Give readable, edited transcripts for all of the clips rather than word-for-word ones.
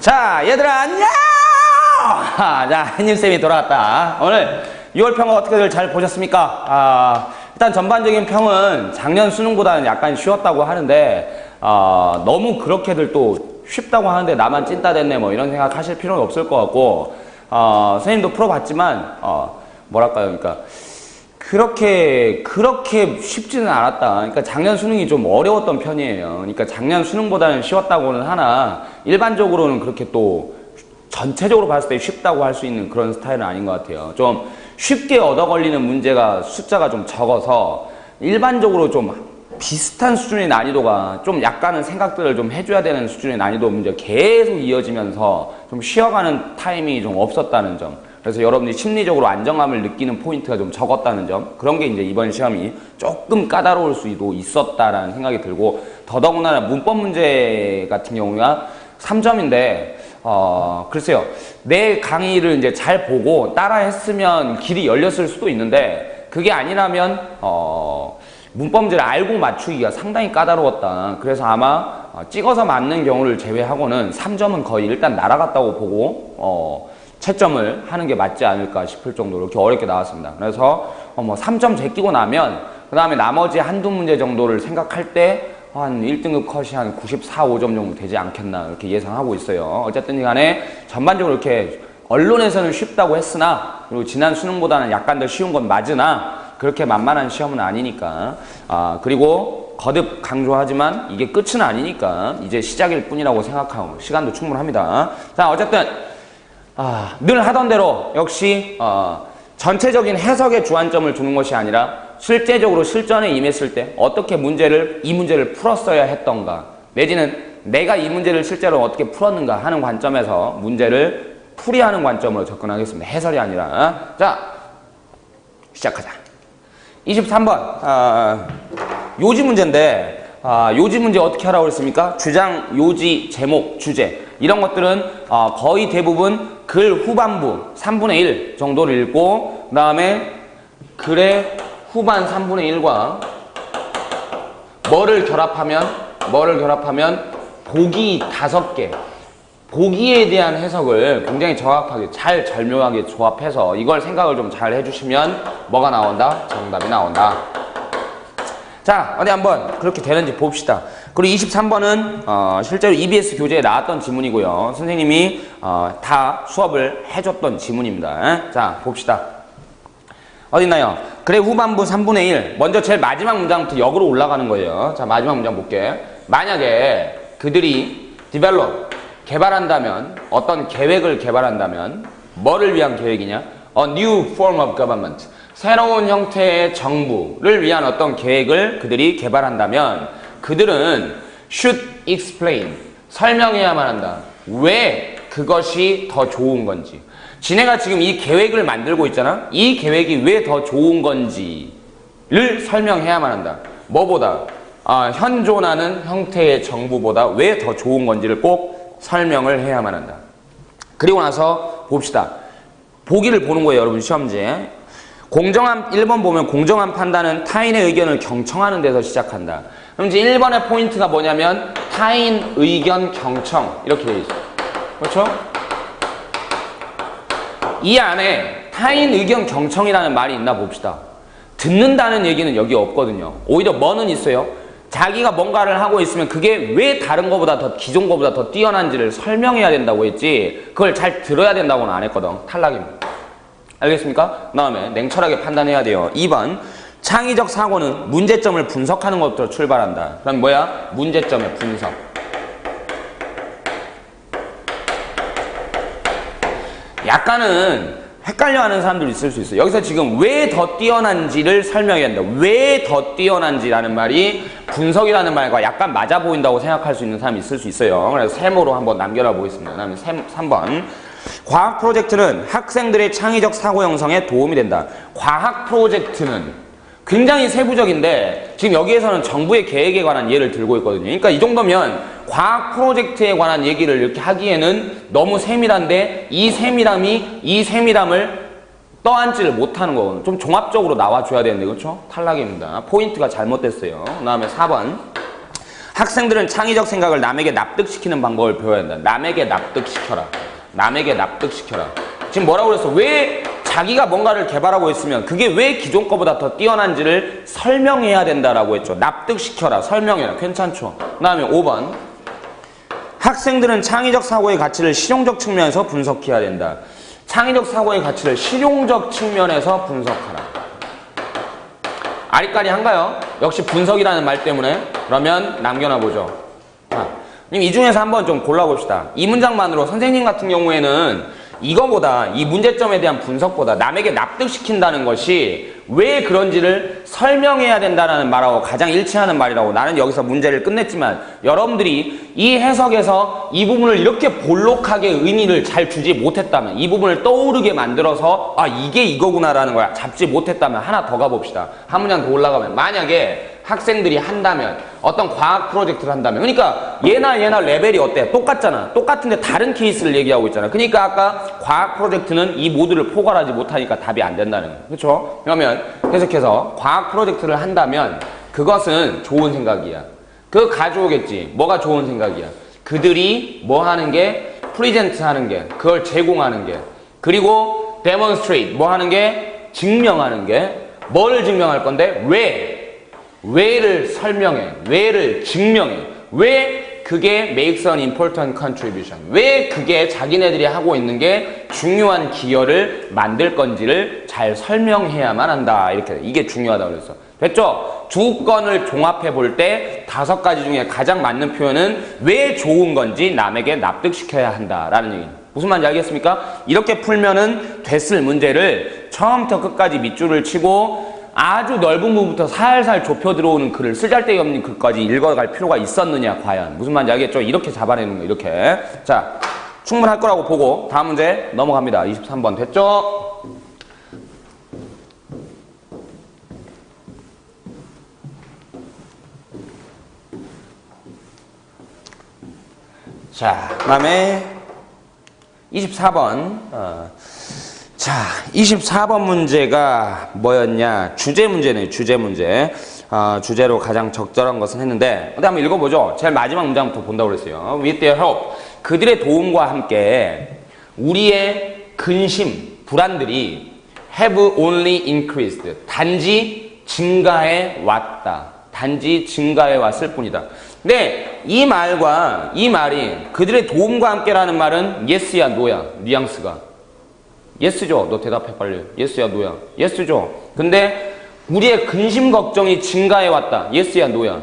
자, 얘들아 안녕! 자, 햇님쌤이 돌아왔다. 오늘 6월 평가 어떻게들 잘 보셨습니까? 일단 전반적인 평은 작년 수능보다는 약간 쉬웠다고 하는데 너무 그렇게들 또 쉽다고 하는데 나만 찐따 됐네 뭐 이런 생각 하실 필요는 없을 것 같고 선생님도 풀어봤지만 뭐랄까요, 그러니까 그렇게 쉽지는 않았다. 그러니까 작년 수능이 좀 어려웠던 편이에요. 그러니까 작년 수능보다는 쉬웠다고는 하나 일반적으로는 그렇게 또 전체적으로 봤을 때 쉽다고 할 수 있는 그런 스타일은 아닌 것 같아요. 좀 쉽게 얻어 걸리는 문제가 숫자가 좀 적어서 일반적으로 좀 비슷한 수준의 난이도가 좀 약간은 생각들을 좀 해줘야 되는 수준의 난이도 문제가 계속 이어지면서 좀 쉬어가는 타이밍이 좀 없었다는 점. 그래서 여러분들이 심리적으로 안정감을 느끼는 포인트가 좀 적었다는 점. 그런 게 이제 이번 시험이 조금 까다로울 수도 있었다라는 생각이 들고, 더더군다나 문법 문제 같은 경우가 3점인데 글쎄요, 내 강의를 이제 잘 보고 따라 했으면 길이 열렸을 수도 있는데, 그게 아니라면 문법 문제를 알고 맞추기가 상당히 까다로웠다. 그래서 아마 찍어서 맞는 경우를 제외하고는 3점은 거의 일단 날아갔다고 보고 채점을 하는 게 맞지 않을까 싶을 정도로 이렇게 어렵게 나왔습니다. 그래서 뭐 3점 제끼고 나면 그 다음에 나머지 한두 문제 정도를 생각할 때 한 1등급 컷이 한 94, 5점 정도 되지 않겠나 이렇게 예상하고 있어요. 어쨌든 간에 전반적으로 이렇게 언론에서는 쉽다고 했으나, 그리고 지난 수능보다는 약간 더 쉬운 건 맞으나 그렇게 만만한 시험은 아니니까, 그리고 거듭 강조하지만 이게 끝은 아니니까 이제 시작일 뿐이라고 생각하고 시간도 충분합니다. 자, 어쨌든 늘 하던 대로 역시 전체적인 해석에 주안점을 두는 것이 아니라 실제적으로 실전에 임했을 때 어떻게 이 문제를 풀었어야 했던가, 내지는 내가 이 문제를 실제로 어떻게 풀었는가 하는 관점에서 문제를 풀이하는 관점으로 접근하겠습니다. 해설이 아니라. 자, 시작하자. 23번 요지 문제인데, 요지 문제 어떻게 하라고 그랬습니까? 주장, 요지, 제목, 주제 이런 것들은 거의 대부분 글 후반부 3분의 1 정도를 읽고, 그 다음에 글의 후반 3분의 1과 뭐를 결합하면 보기 5개, 보기에 대한 해석을 굉장히 정확하게 잘 절묘하게 조합해서 이걸 생각을 좀 잘 해주시면 뭐가 나온다? 정답이 나온다. 자, 어디 한번 그렇게 되는지 봅시다. 그리고 23번은 실제로 EBS 교재에 나왔던 지문이고요. 선생님이 다 수업을 해줬던 지문입니다. 자, 봅시다. 어딨나요? 그래, 후반부 3분의 1. 먼저 제일 마지막 문장부터 역으로 올라가는 거예요. 자, 마지막 문장 볼게. 만약에 그들이 develop, 개발한다면, 어떤 계획을 개발한다면, 뭐를 위한 계획이냐? A new form of government. 새로운 형태의 정부를 위한 어떤 계획을 그들이 개발한다면, 그들은 should explain, 설명해야만 한다. 왜 그것이 더 좋은 건지. 지네가 지금 이 계획을 만들고 있잖아. 이 계획이 왜 더 좋은 건지를 설명해야만 한다. 뭐보다? 현존하는 형태의 정부보다 왜 더 좋은 건지를 꼭 설명을 해야만 한다. 그리고 나서 봅시다. 보기를 보는 거예요, 여러분 시험지에. 1번 보면 공정한 판단은 타인의 의견을 경청하는 데서 시작한다. 그럼 이제 1번의 포인트가 뭐냐면 타인 의견 경청 이렇게 되어 있어요. 그렇죠? 이 안에 타인 의견 경청이라는 말이 있나 봅시다. 듣는다는 얘기는 여기 없거든요. 오히려 뭐는 있어요. 자기가 뭔가를 하고 있으면 그게 왜 다른 거보다 더, 기존 거보다 더 뛰어난지를 설명해야 된다고 했지, 그걸 잘 들어야 된다고는 안 했거든. 탈락입니다. 알겠습니까? 그 다음에 냉철하게 판단해야 돼요. 2번 창의적 사고는 문제점을 분석하는 것부터 출발한다. 그럼 뭐야? 문제점의 분석. 약간은 헷갈려하는 사람들이 있을 수 있어요. 여기서 지금 왜 더 뛰어난지를 설명해야 한다. 왜 더 뛰어난지라는 말이 분석이라는 말과 약간 맞아 보인다고 생각할 수 있는 사람이 있을 수 있어요. 그래서 세모로 한번 남겨놔 보겠습니다. 그 다음에 3번 과학 프로젝트는 학생들의 창의적 사고 형성에 도움이 된다. 과학 프로젝트는 굉장히 세부적인데 지금 여기에서는 정부의 계획에 관한 예를 들고 있거든요. 그러니까 이 정도면 과학 프로젝트에 관한 얘기를 이렇게 하기에는 너무 세밀한데 이 세밀함을 떠안지를 못하는 거거든요. 좀 종합적으로 나와줘야 되는데, 그렇죠? 탈락입니다. 포인트가 잘못됐어요. 그 다음에 4번 학생들은 창의적 생각을 남에게 납득시키는 방법을 배워야 한다. 남에게 납득시켜라. 남에게 납득시켜라. 지금 뭐라고 그랬어? 왜 자기가 뭔가를 개발하고 있으면 그게 왜 기존 거보다 더 뛰어난지를 설명해야 된다라고 했죠. 납득시켜라. 설명해라. 괜찮죠? 그 다음에 5번. 학생들은 창의적 사고의 가치를 실용적 측면에서 분석해야 된다. 창의적 사고의 가치를 실용적 측면에서 분석하라. 아리까리한가요? 역시 분석이라는 말 때문에. 그러면 남겨놔보죠. 이 중에서 한번 좀 골라봅시다. 이 문장만으로 선생님 같은 경우에는 이거보다, 이 문제점에 대한 분석보다 남에게 납득시킨다는 것이 왜 그런지를 설명해야 된다는 말하고 가장 일치하는 말이라고 나는 여기서 문제를 끝냈지만, 여러분들이 이 해석에서 이 부분을 이렇게 볼록하게 의미를 잘 주지 못했다면, 이 부분을 떠오르게 만들어서 아 이게 이거구나라는 걸 잡지 못했다면 하나 더 가봅시다. 한 문장 더 올라가면, 만약에 학생들이 한다면, 어떤 과학 프로젝트를 한다면, 그러니까 얘나 레벨이 어때? 똑같잖아. 똑같은데 다른 케이스를 얘기하고 있잖아. 그러니까 아까 과학 프로젝트는 이 모두를 포괄하지 못하니까 답이 안 된다는 거예요. 그렇죠? 그러면 계속해서 과학 프로젝트를 한다면 그것은 좋은 생각이야. 그거 가져오겠지. 뭐가 좋은 생각이야? 그들이 뭐 하는 게? 프리젠트 하는 게, 그걸 제공하는 게, 그리고 데몬스트레이트 뭐 하는 게? 증명하는 게. 뭐를 증명할 건데? 왜를 설명해. 왜를 증명해. 왜 그게 makes an important contribution. 왜 그게 자기네들이 하고 있는 게 중요한 기여를 만들 건지를 잘 설명해야만 한다. 이렇게. 이게 중요하다고 그랬어. 됐죠? 두 건을 종합해 볼 때 5가지 중에 가장 맞는 표현은 왜 좋은 건지 남에게 납득시켜야 한다라는 얘기입니다. 무슨 말인지 알겠습니까? 이렇게 풀면은 됐을 문제를 처음부터 끝까지 밑줄을 치고 아주 넓은 부분부터 살살 좁혀 들어오는 글을 쓰잘데기 없는 글까지 읽어갈 필요가 있었느냐 과연. 무슨 말인지 알겠죠? 이렇게 잡아내는 거예요. 이렇게. 자, 충분할 거라고 보고 다음 문제 넘어갑니다. 23번 됐죠? 자, 그 다음에 24번 자, 24번 문제가 뭐였냐? 주제 문제네요. 주제 문제. 주제로 가장 적절한 것은 했는데, 근데 한번 읽어보죠. 제일 마지막 문장부터 본다고 그랬어요. With their help. 그들의 도움과 함께 우리의 근심, 불안들이 have only increased. 단지 증가해 왔다. 단지 증가해 왔을 뿐이다. 근데 이 말과 이 말이 그들의 도움과 함께라는 말은 yes야 no야. 뉘앙스가. 예스죠. 너 대답해 빨리. 예스야 노야. 예스죠. 근데 우리의 근심 걱정이 증가해 왔다. 예스야 노야.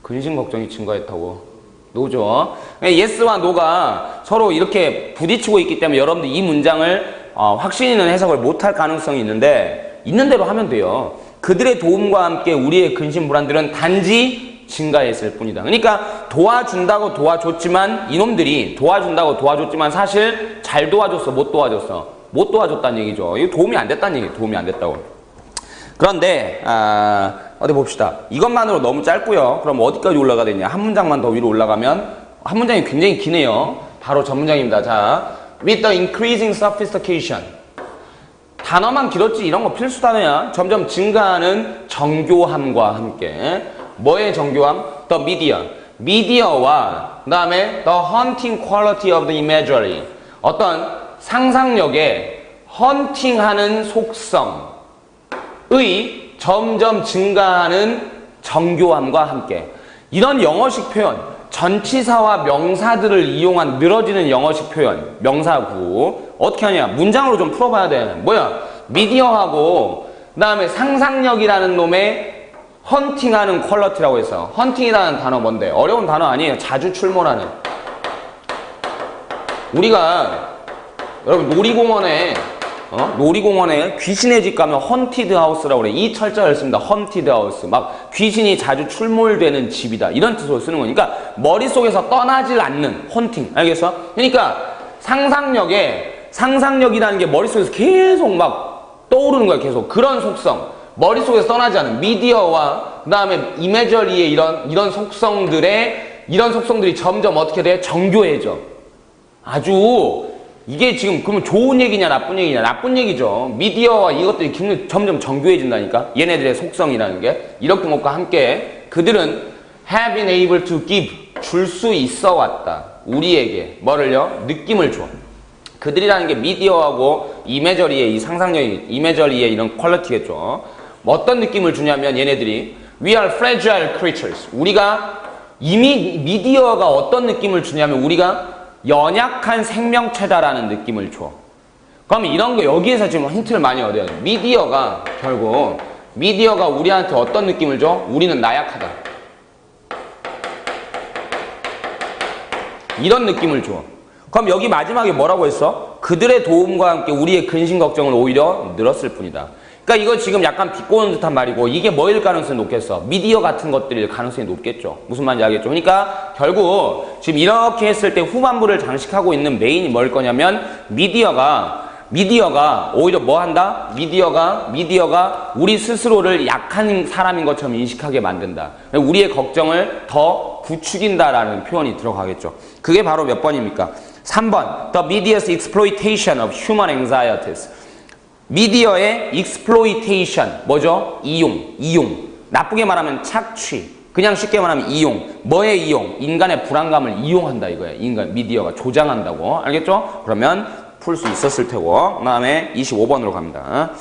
근심 걱정이 증가했다고. 노죠. 예스와 노가 서로 이렇게 부딪히고 있기 때문에 여러분들 이 문장을 확신 있는 해석을 못할 가능성이 있는데 있는 대로 하면 돼요. 그들의 도움과 함께 우리의 근심 불안들은 단지 증가했을 뿐이다. 그러니까 도와준다고 도와줬지만 이놈들이 도와준다고 도와줬지만 사실 잘 도와줬어? 못 도와줬어? 못 도와줬다는 얘기죠. 이거 도움이 안 됐다는 얘기예요. 도움이 안 됐다고. 그런데 어디 봅시다. 이것만으로 너무 짧고요. 그럼 어디까지 올라가야 되냐? 한 문장만 더 위로 올라가면 한 문장이 굉장히 기네요. 바로 전 문장입니다. 자, with the increasing sophistication. 단어만 길었지 이런 거 필수 단어야. 점점 증가하는 정교함과 함께. 뭐의 정교함? The media. 미디어와 그 다음에 the haunting quality of the imagery. 어떤 상상력의 헌팅하는 속성의 점점 증가하는 정교함과 함께. 이런 영어식 표현, 전치사와 명사들을 이용한 늘어지는 영어식 표현, 명사구 어떻게 하냐? 문장으로 좀 풀어봐야 돼. 뭐야? 미디어하고 그 다음에 상상력이라는 놈의 헌팅하는 퀄러티라고 했어. 헌팅이라는 단어 뭔데? 어려운 단어 아니에요. 자주 출몰하는. 우리가 여러분 놀이공원에 귀신의 집 가면 헌티드 하우스라고 그래. 이 철자를 씁니다. 헌티드 하우스. 막 귀신이 자주 출몰되는 집이다. 이런 뜻으로 쓰는 거니까 머릿속에서 떠나질 않는 헌팅. 알겠어? 그러니까 상상력이라는 게 머릿속에서 계속 막 떠오르는 거야. 계속. 그런 속성. 머릿속에서 떠나지 않은 미디어와 그 다음에 이미저리의 이런 속성들이 점점 어떻게 돼? 정교해져. 아주 이게 지금 그러면 좋은 얘기냐 나쁜 얘기냐? 나쁜 얘기죠. 미디어와 이것들이 점점 정교해진다니까. 얘네들의 속성이라는 게 이렇게 것과 함께 그들은 have been able to give 줄 수 있어 왔다. 우리에게 뭐를요? 느낌을 줘. 그들이라는 게 미디어하고 이매저리의 이 상상력이 이매저리의 이런 퀄리티겠죠. 뭐 어떤 느낌을 주냐면 얘네들이 We are fragile creatures. 우리가 이미 미디어가 어떤 느낌을 주냐면 우리가 연약한 생명체다라는 느낌을 줘. 그럼 이런 거 여기에서 지금 힌트를 많이 얻어요. 미디어가 결국 미디어가 우리한테 어떤 느낌을 줘? 우리는 나약하다. 이런 느낌을 줘. 그럼 여기 마지막에 뭐라고 했어? 그들의 도움과 함께 우리의 근심 걱정을 오히려 늘었을 뿐이다. 그러니까 이거 지금 약간 비꼬는 듯한 말이고 이게 뭐일 가능성이 높겠어? 미디어 같은 것들일 가능성이 높겠죠. 무슨 말인지 알겠죠? 그러니까 결국 지금 이렇게 했을 때 후반부를 장식하고 있는 메인이 뭘 거냐면 미디어가 오히려 뭐 한다? 미디어가 우리 스스로를 약한 사람인 것처럼 인식하게 만든다. 우리의 걱정을 더 부추긴다라는 표현이 들어가겠죠. 그게 바로 몇 번입니까? 3번. The media's exploitation of human anxieties. 미디어의 exploitation. 뭐죠? 이용. 나쁘게 말하면 착취. 그냥 쉽게 말하면 이용. 뭐의 이용? 인간의 불안감을 이용한다 이거야. 미디어가 조장한다고. 알겠죠? 그러면 풀 수 있었을 테고. 그 다음에 25번으로 갑니다.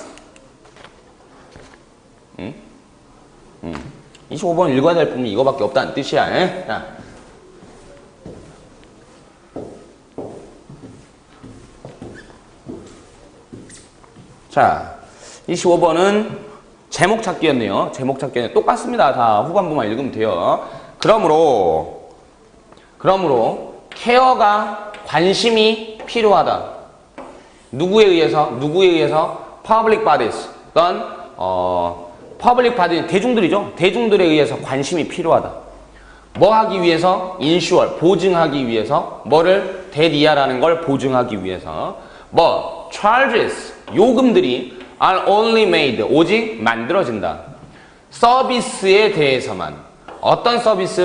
25번 읽어야 될 부분이 이거밖에 없다는 뜻이야. 자, 25번은 제목 찾기였네요. 제목 찾기는 똑같습니다. 다 후반부만 읽으면 돼요. 그러므로 케어가 관심이 필요하다. 누구에 의해서? public bodies. public bodies, 대중들이죠. 대중들에 의해서 관심이 필요하다. 뭐 하기 위해서? ensure, 보증하기 위해서. 뭐를? 대리아라는 걸 보증하기 위해서. 뭐? charges, 요금들이 are only made, 오직 만들어진다. 서비스에 대해서만. 어떤 서비스?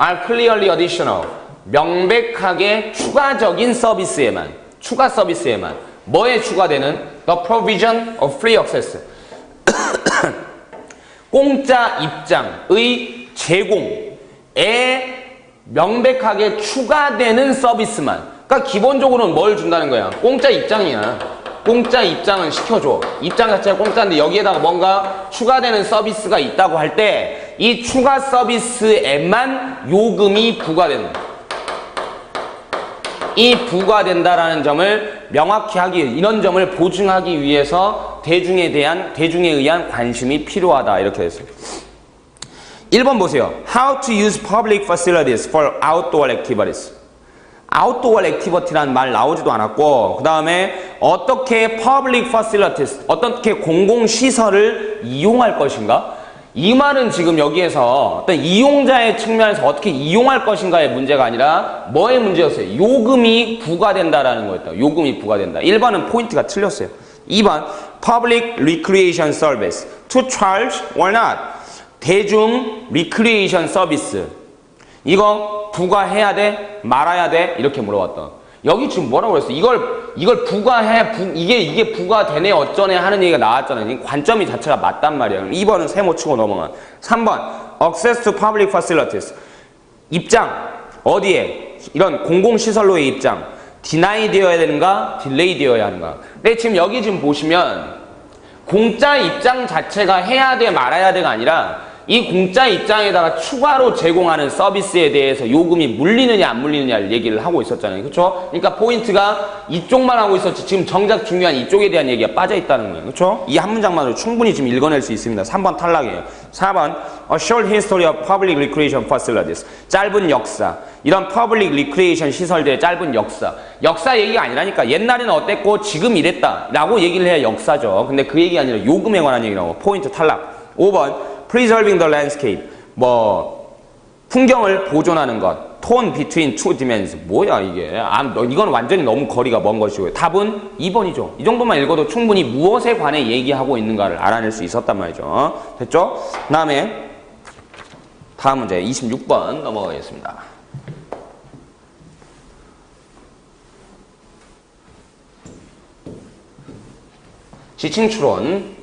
are clearly additional, 명백하게 추가적인 서비스에만. 추가 서비스에만. 뭐에 추가되는? The provision of free access. 공짜 입장의 제공에 명백하게 추가되는 서비스만. 그러니까 기본적으로는 뭘 준다는 거야? 공짜 입장이야. 공짜 입장은 시켜줘. 입장 자체가 공짜인데 여기에다가 뭔가 추가되는 서비스가 있다고 할 때 이 추가 서비스에만 요금이 부과된다. 이 부과된다라는 점을 명확히 하기, 이런 점을 보증하기 위해서 대중에 의한 관심이 필요하다. 이렇게 됐어요. 1번 보세요. How to use public facilities for outdoor activities. outdoor activity라는 말 나오지도 않았고, 그 다음에 어떻게 public facilities, 어떻게 공공시설을 이용할 것인가? 이 말은 지금 여기에서 어떤 이용자의 측면에서 어떻게 이용할 것인가의 문제가 아니라 뭐의 문제였어요? 요금이 부과된다라는 거였다. 요금이 부과된다. 1번은 포인트가 틀렸어요. 2번 public recreation service to charge or not. 대중 리크리에이션 서비스. 이거 부과해야 돼? 말아야 돼? 이렇게 물어봤다. 여기 지금 뭐라고 그랬어? 이걸 부과해, 이게 부과되네, 어쩌네 하는 얘기가 나왔잖아요. 관점이 자체가 맞단 말이야. 2번은 세모 치고 넘어간. 3번, access to public facilities. 입장, 어디에? 이런 공공시설로의 입장. deny 되어야 되는가? delay 되어야 하는가? 근데 지금 여기 지금 보시면, 공짜 입장 자체가 해야 돼, 말아야 돼가 아니라, 이 공짜 입장에다가 추가로 제공하는 서비스에 대해서 요금이 물리느냐 안 물리느냐를 얘기를 하고 있었잖아요. 그렇죠? 그러니까 포인트가 이쪽만 하고 있었지 지금 정작 중요한 이쪽에 대한 얘기가 빠져 있다는 거예요. 그렇죠? 이 한 문장만으로 충분히 지금 읽어낼 수 있습니다. 3번 탈락이에요. 4번 A short history of public recreation facilities. 짧은 역사. 이런 public recreation 시설들의 짧은 역사. 역사 얘기가 아니라니까. 옛날에는 어땠고 지금 이랬다 라고 얘기를 해야 역사죠. 근데 그 얘기가 아니라 요금에 관한 얘기라고. 포인트 탈락. 5번 Preserving the landscape. 풍경을 보존하는 것. Tone between two dimensions. 뭐야 이게. 이건 완전히 너무 거리가 먼 것이고요. 답은 2번이죠. 이 정도만 읽어도 충분히 무엇에 관해 얘기하고 있는가를 알아낼 수 있었단 말이죠. 됐죠? 그 다음에 다음 문제 26번 넘어가겠습니다. 지칭 추론.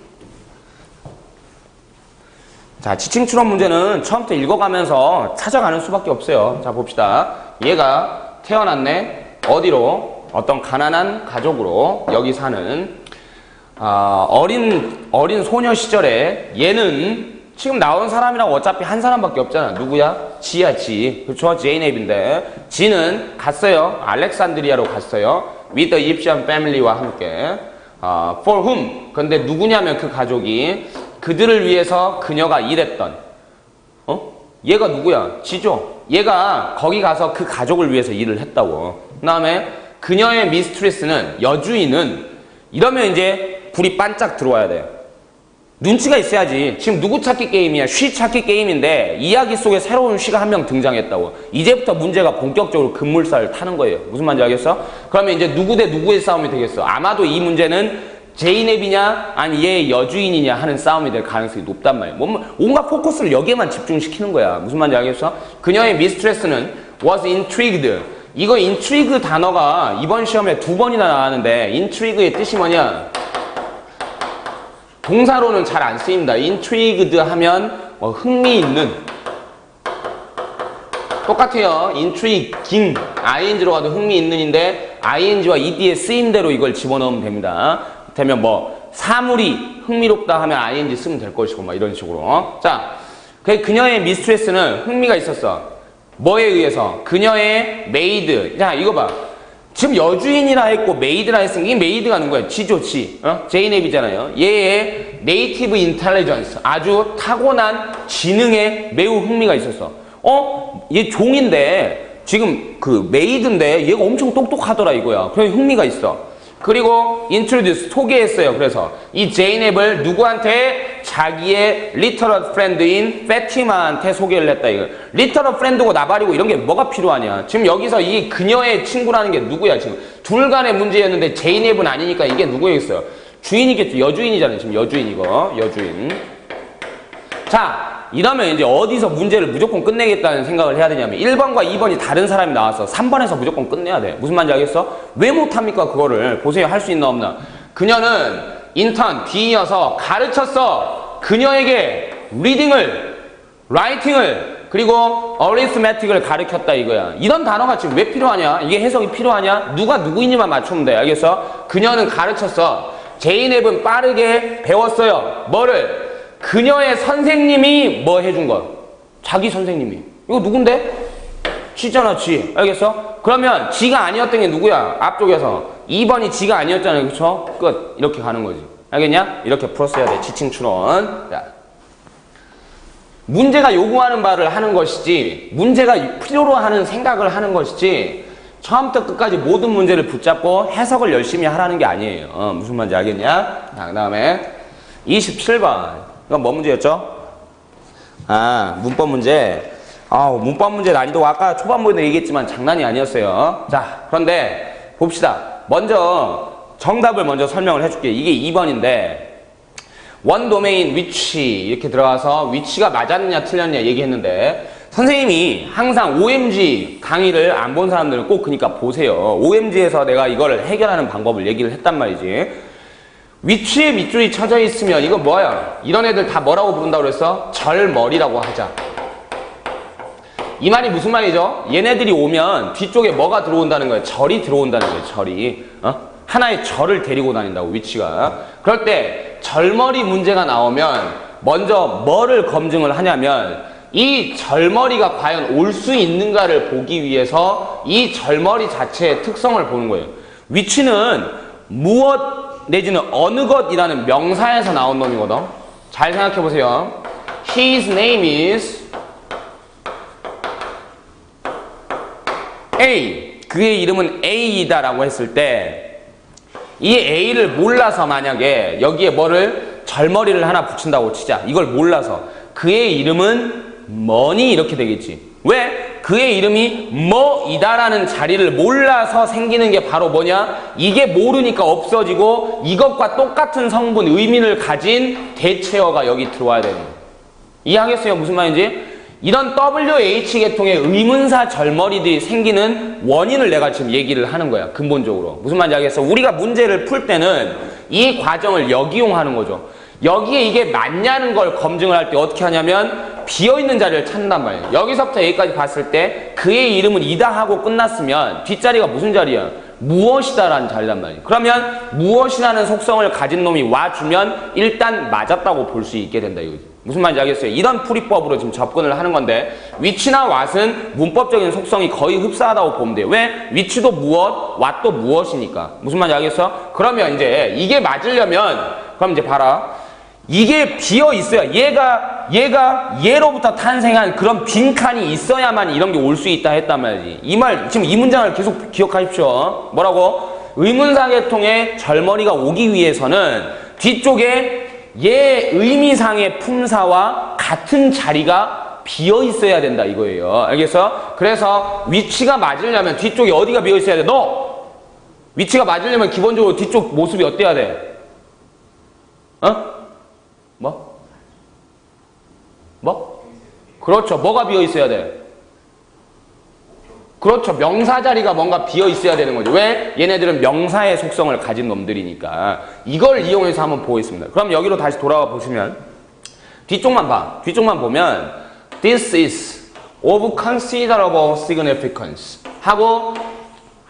자, 지층 추론 문제는 처음부터 읽어가면서 찾아가는 수밖에 없어요. 자, 봅시다. 얘가 태어났네. 어디로? 어떤 가난한 가족으로 여기 사는 어린 소녀 시절에 얘는 지금 나온 사람이랑 어차피 한 사람밖에 없잖아. 누구야? 지야, 지. 그렇죠? 제이넵인데 지는 갔어요. 알렉산드리아로 갔어요. With the Egyptian family와 함께. For whom? 근데 누구냐면 그 가족이 그들을 위해서 그녀가 일했던 얘가 누구야? 지죠? 얘가 거기 가서 그 가족을 위해서 일을 했다고. 그 다음에 그녀의 미스트리스는 여주인은 이러면 이제 불이 반짝 들어와야 돼요. 눈치가 있어야지. 지금 누구 찾기 게임이야? 쉬 찾기 게임인데 이야기 속에 새로운 쉬가 한 명 등장했다고. 이제부터 문제가 본격적으로 급물살을 타는 거예요. 무슨 말인지 알겠어? 그러면 이제 누구 대 누구의 싸움이 되겠어? 아마도 이 문제는 제이넵이냐 아니 얘 여주인이냐 하는 싸움이 될 가능성이 높단 말이야. 온갖 포커스를 여기에만 집중시키는 거야. 무슨 말인지 알겠어? 그녀의 미스트레스는 was intrigued. 이거 intrigue 단어가 이번 시험에 2번이나 나왔는데 intrigue의 뜻이 뭐냐? 동사로는 잘 안 쓰입니다. intrigued 하면 흥미있는. 똑같아요. intriguing, ing로 가도 흥미있는인데 ing와 ed의 쓰임대로 이걸 집어넣으면 됩니다. 되면 사물이 흥미롭다 하면 ing 쓰면 될 것이고 이런 식으로. 자, 그녀의 미스트레스는 흥미가 있었어. 뭐에 의해서? 그녀의 메이드. 자, 이거 봐. 지금 여주인이라 했고 메이드라 했으니까 이 메이드가 누구야? 지죠, 지. 제이넵이잖아요. 얘의 네이티브 인텔리전스, 아주 타고난 지능에 매우 흥미가 있었어. 얘 종인데 지금 그 메이드인데 얘가 엄청 똑똑하더라 이거야. 그래서 흥미가 있어. 그리고 introduce, 소개했어요. 그래서 이 제이넵을 누구한테? 자기의 literal friend인 파티마한테 소개를 했다 이거. literal friend고 나발이고 이런 게 뭐가 필요하냐? 지금 여기서 이 그녀의 친구라는 게 누구야? 지금 둘 간의 문제였는데 제이넵은 아니니까 이게 누구였어요? 주인이겠죠. 여주인이잖아요. 지금 여주인 이거. 여주인. 자, 이러면 이제 어디서 문제를 무조건 끝내겠다는 생각을 해야 되냐면 1번과 2번이 다른 사람이 나와서 3번에서 무조건 끝내야 돼. 무슨 말인지 알겠어? 왜 못합니까? 그거를. 보세요. 할 수 있나 없나. 그녀는 인턴 D이어서 가르쳤어. 그녀에게 리딩을, 라이팅을, 그리고 어리스매틱을 가르쳤다 이거야. 이런 단어가 지금 왜 필요하냐? 이게 해석이 필요하냐? 누가 누구인지만 맞추면 돼. 알겠어? 그녀는 가르쳤어. 제이넵은 빠르게 배웠어요. 뭐를? 그녀의 선생님이 뭐 해준 거? 자기 선생님이. 이거 누군데? 지잖아, 지. 알겠어? 그러면 지가 아니었던 게 누구야? 앞쪽에서. 2번이 지가 아니었잖아요. 그쵸? 끝. 이렇게 가는 거지. 알겠냐? 이렇게 풀었어야 돼. 지칭 추론. 자. 문제가 요구하는 바를 하는 것이지, 문제가 필요로 하는 생각을 하는 것이지, 처음부터 끝까지 모든 문제를 붙잡고 해석을 열심히 하라는 게 아니에요. 무슨 말인지 알겠냐? 자, 그 다음에 27번. 이건 뭐 문제였죠? 문법 문제. 문법 문제 난이도가 아까 초반부에도 얘기했지만 장난이 아니었어요. 자, 그런데 봅시다. 먼저 정답을 먼저 설명을 해줄게. 이게 2번인데 원 도메인 위치 이렇게 들어가서 위치가 맞았느냐 틀렸느냐 얘기했는데 선생님이 항상 OMG 강의를 안 본 사람들은 꼭 그러니까 보세요. OMG에서 내가 이거를 해결하는 방법을 얘기를 했단 말이지. 위치에 밑줄이 쳐져 있으면 이거 뭐야? 이런 애들 다 뭐라고 부른다고 그랬어? 절머리라고 하자. 이 말이 무슨 말이죠? 얘네들이 오면 뒤쪽에 뭐가 들어온다는 거예요? 절이 들어온다는 거예요. 절이. 하나의 절을 데리고 다닌다고 위치가. 그럴 때 절머리 문제가 나오면 먼저 뭐를 검증을 하냐면 이 절머리가 과연 올 수 있는가를 보기 위해서 이 절머리 자체의 특성을 보는 거예요. 위치는 무엇 내지는 어느 것이라는 명사에서 나온 놈이거든. 잘 생각해 보세요. His name is A. 그의 이름은 A이다 라고 했을 때 이 A를 몰라서 만약에 여기에 뭐를 절머리를 하나 붙인다고 치자. 이걸 몰라서 그의 이름은 뭐니 이렇게 되겠지. 왜? 그의 이름이 뭐이다라는 자리를 몰라서 생기는 게 바로 뭐냐? 이게 모르니까 없어지고 이것과 똑같은 성분, 의미를 가진 대체어가 여기 들어와야 되는 거예요. 이해하겠어요? 무슨 말인지? 이런 WH 계통의 의문사 절머리들이 생기는 원인을 내가 지금 얘기를 하는 거야. 근본적으로. 무슨 말인지 알겠어? 우리가 문제를 풀 때는 이 과정을 역이용하는 거죠. 여기에 이게 맞냐는 걸 검증을 할 때 어떻게 하냐면 비어있는 자리를 찾는단 말이에요. 여기서부터 여기까지 봤을 때 그의 이름은 이다 하고 끝났으면 뒷자리가 무슨 자리야? 무엇이다라는 자리란 말이에요. 그러면 무엇이라는 속성을 가진 놈이 와주면 일단 맞았다고 볼 수 있게 된다 이거지. 무슨 말인지 알겠어요? 이런 풀이법으로 지금 접근을 하는 건데 which나 what은 문법적인 속성이 거의 흡사하다고 보면 돼요. 왜? which도 무엇, what도 무엇이니까. 무슨 말인지 알겠어? 그러면 이제 이게 맞으려면 그럼 이제 봐라. 이게 비어 있어야 얘가 얘로부터 탄생한 그런 빈칸이 있어야만 이런 게 올 수 있다 했단 말이지. 이 말 지금 이 문장을 계속 기억하십시오. 뭐라고? 의문사계통의 절머리가 오기 위해서는 뒤쪽에 얘 의미상의 품사와 같은 자리가 비어 있어야 된다 이거예요. 알겠어? 그래서 위치가 맞으려면 뒤쪽에 어디가 비어 있어야 돼? 너 위치가 맞으려면 기본적으로 뒤쪽 모습이 어때야 돼? 어? 뭐? 그렇죠. 뭐가 비어 있어야 돼? 그렇죠. 명사 자리가 뭔가 비어 있어야 되는 거죠. 왜? 얘네들은 명사의 속성을 가진 놈들이니까. 이걸 이용해서 한번 보겠습니다. 그럼 여기로 다시 돌아와 보시면 뒤쪽만 봐. 뒤쪽만 보면 This is of considerable significance 하고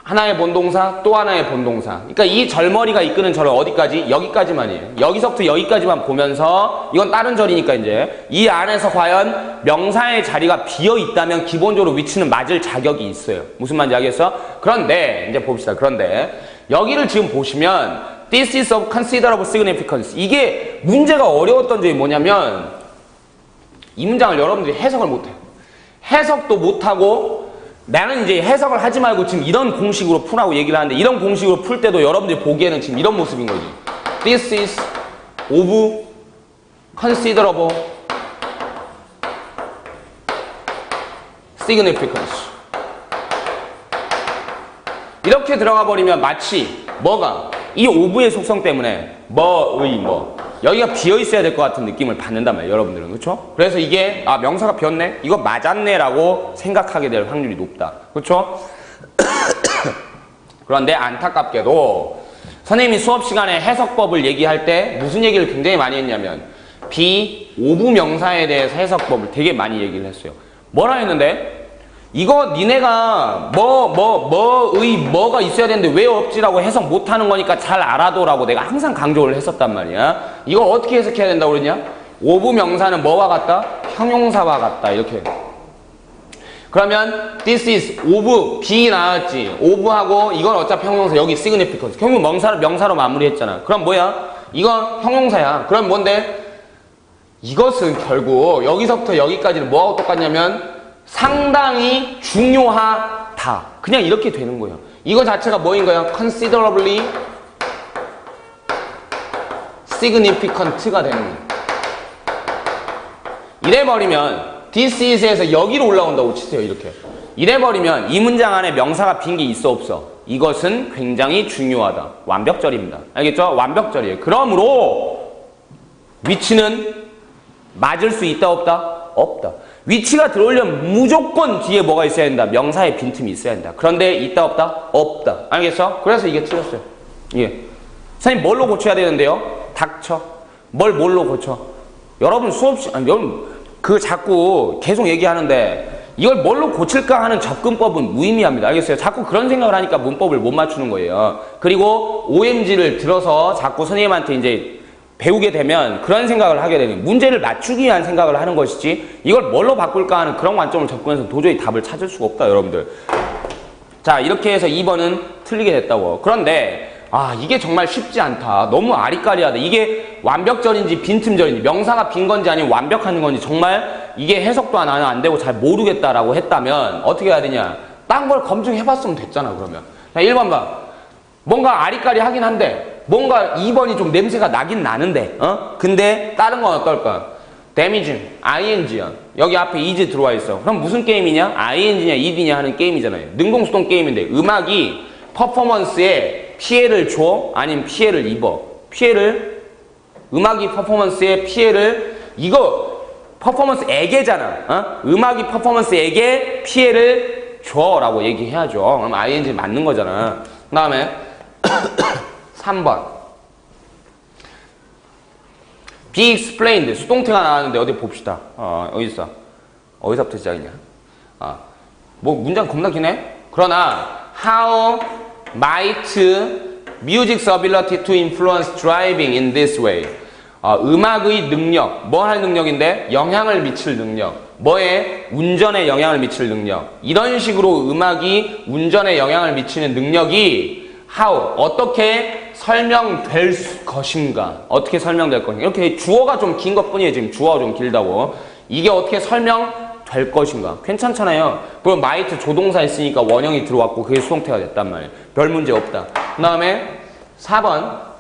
하나의 본동사 또 하나의 본동사. 그러니까 이 절머리가 이끄는 절은 어디까지? 여기까지만이에요. 여기서부터 여기까지만 보면서 이건 다른 절이니까 이제 이 안에서 과연 명사의 자리가 비어 있다면 기본적으로 위치는 맞을 자격이 있어요. 무슨 말인지 알겠어? 그런데 이제 봅시다. 그런데 여기를 지금 보시면 This is of considerable significance. 이게 문제가 어려웠던 점이 뭐냐면 이 문장을 여러분들이 해석을 못해요. 해석도 못하고 나는 이제 해석을 하지 말고 지금 이런 공식으로 푸라고 얘기를 하는데 이런 공식으로 풀 때도 여러분들이 보기에는 지금 이런 모습인 거지. This is of considerable significance. 이렇게 들어가 버리면 마치 뭐가 이 of의 속성 때문에 뭐의 뭐 여기가 비어 있어야 될 것 같은 느낌을 받는단 말이에요, 여러분들은. 그렇죠? 그래서 이게 아 명사가 비었네? 이거 맞았네 라고 생각하게 될 확률이 높다. 그렇죠? 그런데 안타깝게도 선생님이 수업 시간에 해석법을 얘기할 때 무슨 얘기를 굉장히 많이 했냐면 비오부 명사에 대해서 해석법을 되게 많이 얘기를 했어요. 뭐라 했는데 이거 니네가 뭐의 뭐가 있어야 되는데 왜 없지라고 해석 못하는 거니까 잘 알아둬라고 내가 항상 강조를 했었단 말이야. 이거 어떻게 해석해야 된다고 그랬냐? 오부 명사는 뭐와 같다? 형용사와 같다. 이렇게. 그러면 this is of be 나왔지. of하고 이건 어차피 형용사 여기 significance. 결국 명사로 마무리했잖아. 그럼 뭐야? 이건 형용사야. 그럼 뭔데? 이것은 결국 여기서부터 여기까지는 뭐하고 똑같냐면 상당히 중요하다. 그냥 이렇게 되는 거예요. 이거 자체가 뭐인 거야? considerably significant가 되는 거예요. 이래버리면 this is에서 여기로 올라온다고 치세요. 이렇게. 이래버리면 이 문장 안에 명사가 빈 게 있어 없어? 이것은 굉장히 중요하다. 완벽절입니다. 알겠죠? 완벽절이에요. 그러므로 위치는 맞을 수 있다 없다? 없다. 위치가 들어오려면 무조건 뒤에 뭐가 있어야 된다. 명사의 빈틈이 있어야 된다. 그런데 있다 없다? 없다. 알겠어? 그래서 이게 틀렸어요. 예. 선생님 뭘로 고쳐야 되는데요? 닥쳐. 뭘로 고쳐? 여러분 여러분 자꾸 계속 얘기하는데 이걸 뭘로 고칠까 하는 접근법은 무의미합니다. 알겠어요? 자꾸 그런 생각을 하니까 문법을 못 맞추는 거예요. 그리고 OMG를 들어서 자꾸 선생님한테 이제 배우게 되면 그런 생각을 하게 되는 문제를 맞추기 위한 생각을 하는 것이지 이걸 뭘로 바꿀까 하는 그런 관점을 접근해서 도저히 답을 찾을 수가 없다 여러분들. 자 이렇게 해서 2번은 틀리게 됐다고. 그런데 이게 정말 쉽지 않다. 너무 아리까리하다. 이게 완벽절인지 빈틈절인지 명사가 빈 건지 아니면 완벽한 건지 정말 이게 해석도 안 되고 잘 모르겠다라고 했다면 어떻게 해야 되냐. 딴 걸 검증해봤으면 됐잖아 그러면. 자 1번 봐. 뭔가 아리까리하긴 한데 뭔가 2번이 좀 냄새가 나긴 나는데 근데 다른 건 어떨까? damage, ing야. 여기 앞에 is 들어와 있어. 그럼 무슨 게임이냐? ing냐 ed냐 하는 게임이잖아요. 능동수동 게임인데 음악이 퍼포먼스에 피해를 줘? 아니면 피해를 입어? 음악이 퍼포먼스에 피해를 이거 퍼포먼스에게잖아. 음악이 퍼포먼스에게 피해를 줘 라고 얘기해야죠. 그럼 ing 맞는 거잖아. 그 다음에 3번. be explained. 수동태가 나왔는데 어디 봅시다. 어디 있어? 어디서부터 시작이냐? 뭐 문장 겁나 기네? 그러나 how might music's ability to influence driving in this way? 음악의 능력, 뭐 할 능력인데? 영향을 미칠 능력. 뭐에? 운전에 영향을 미칠 능력. 이런 식으로 음악이 운전에 영향을 미치는 능력이 how, 어떻게 설명될 것인가? 어떻게 설명될 것인가? 이렇게 주어가 좀 긴 것 뿐이에요. 지금 주어가 좀 길다고. 이게 어떻게 설명될 것인가? 괜찮잖아요. 그럼 might 조동사 있으니까 원형이 들어왔고 그게 수동태가 됐단 말이에요. 별 문제 없다. 그 다음에 4번.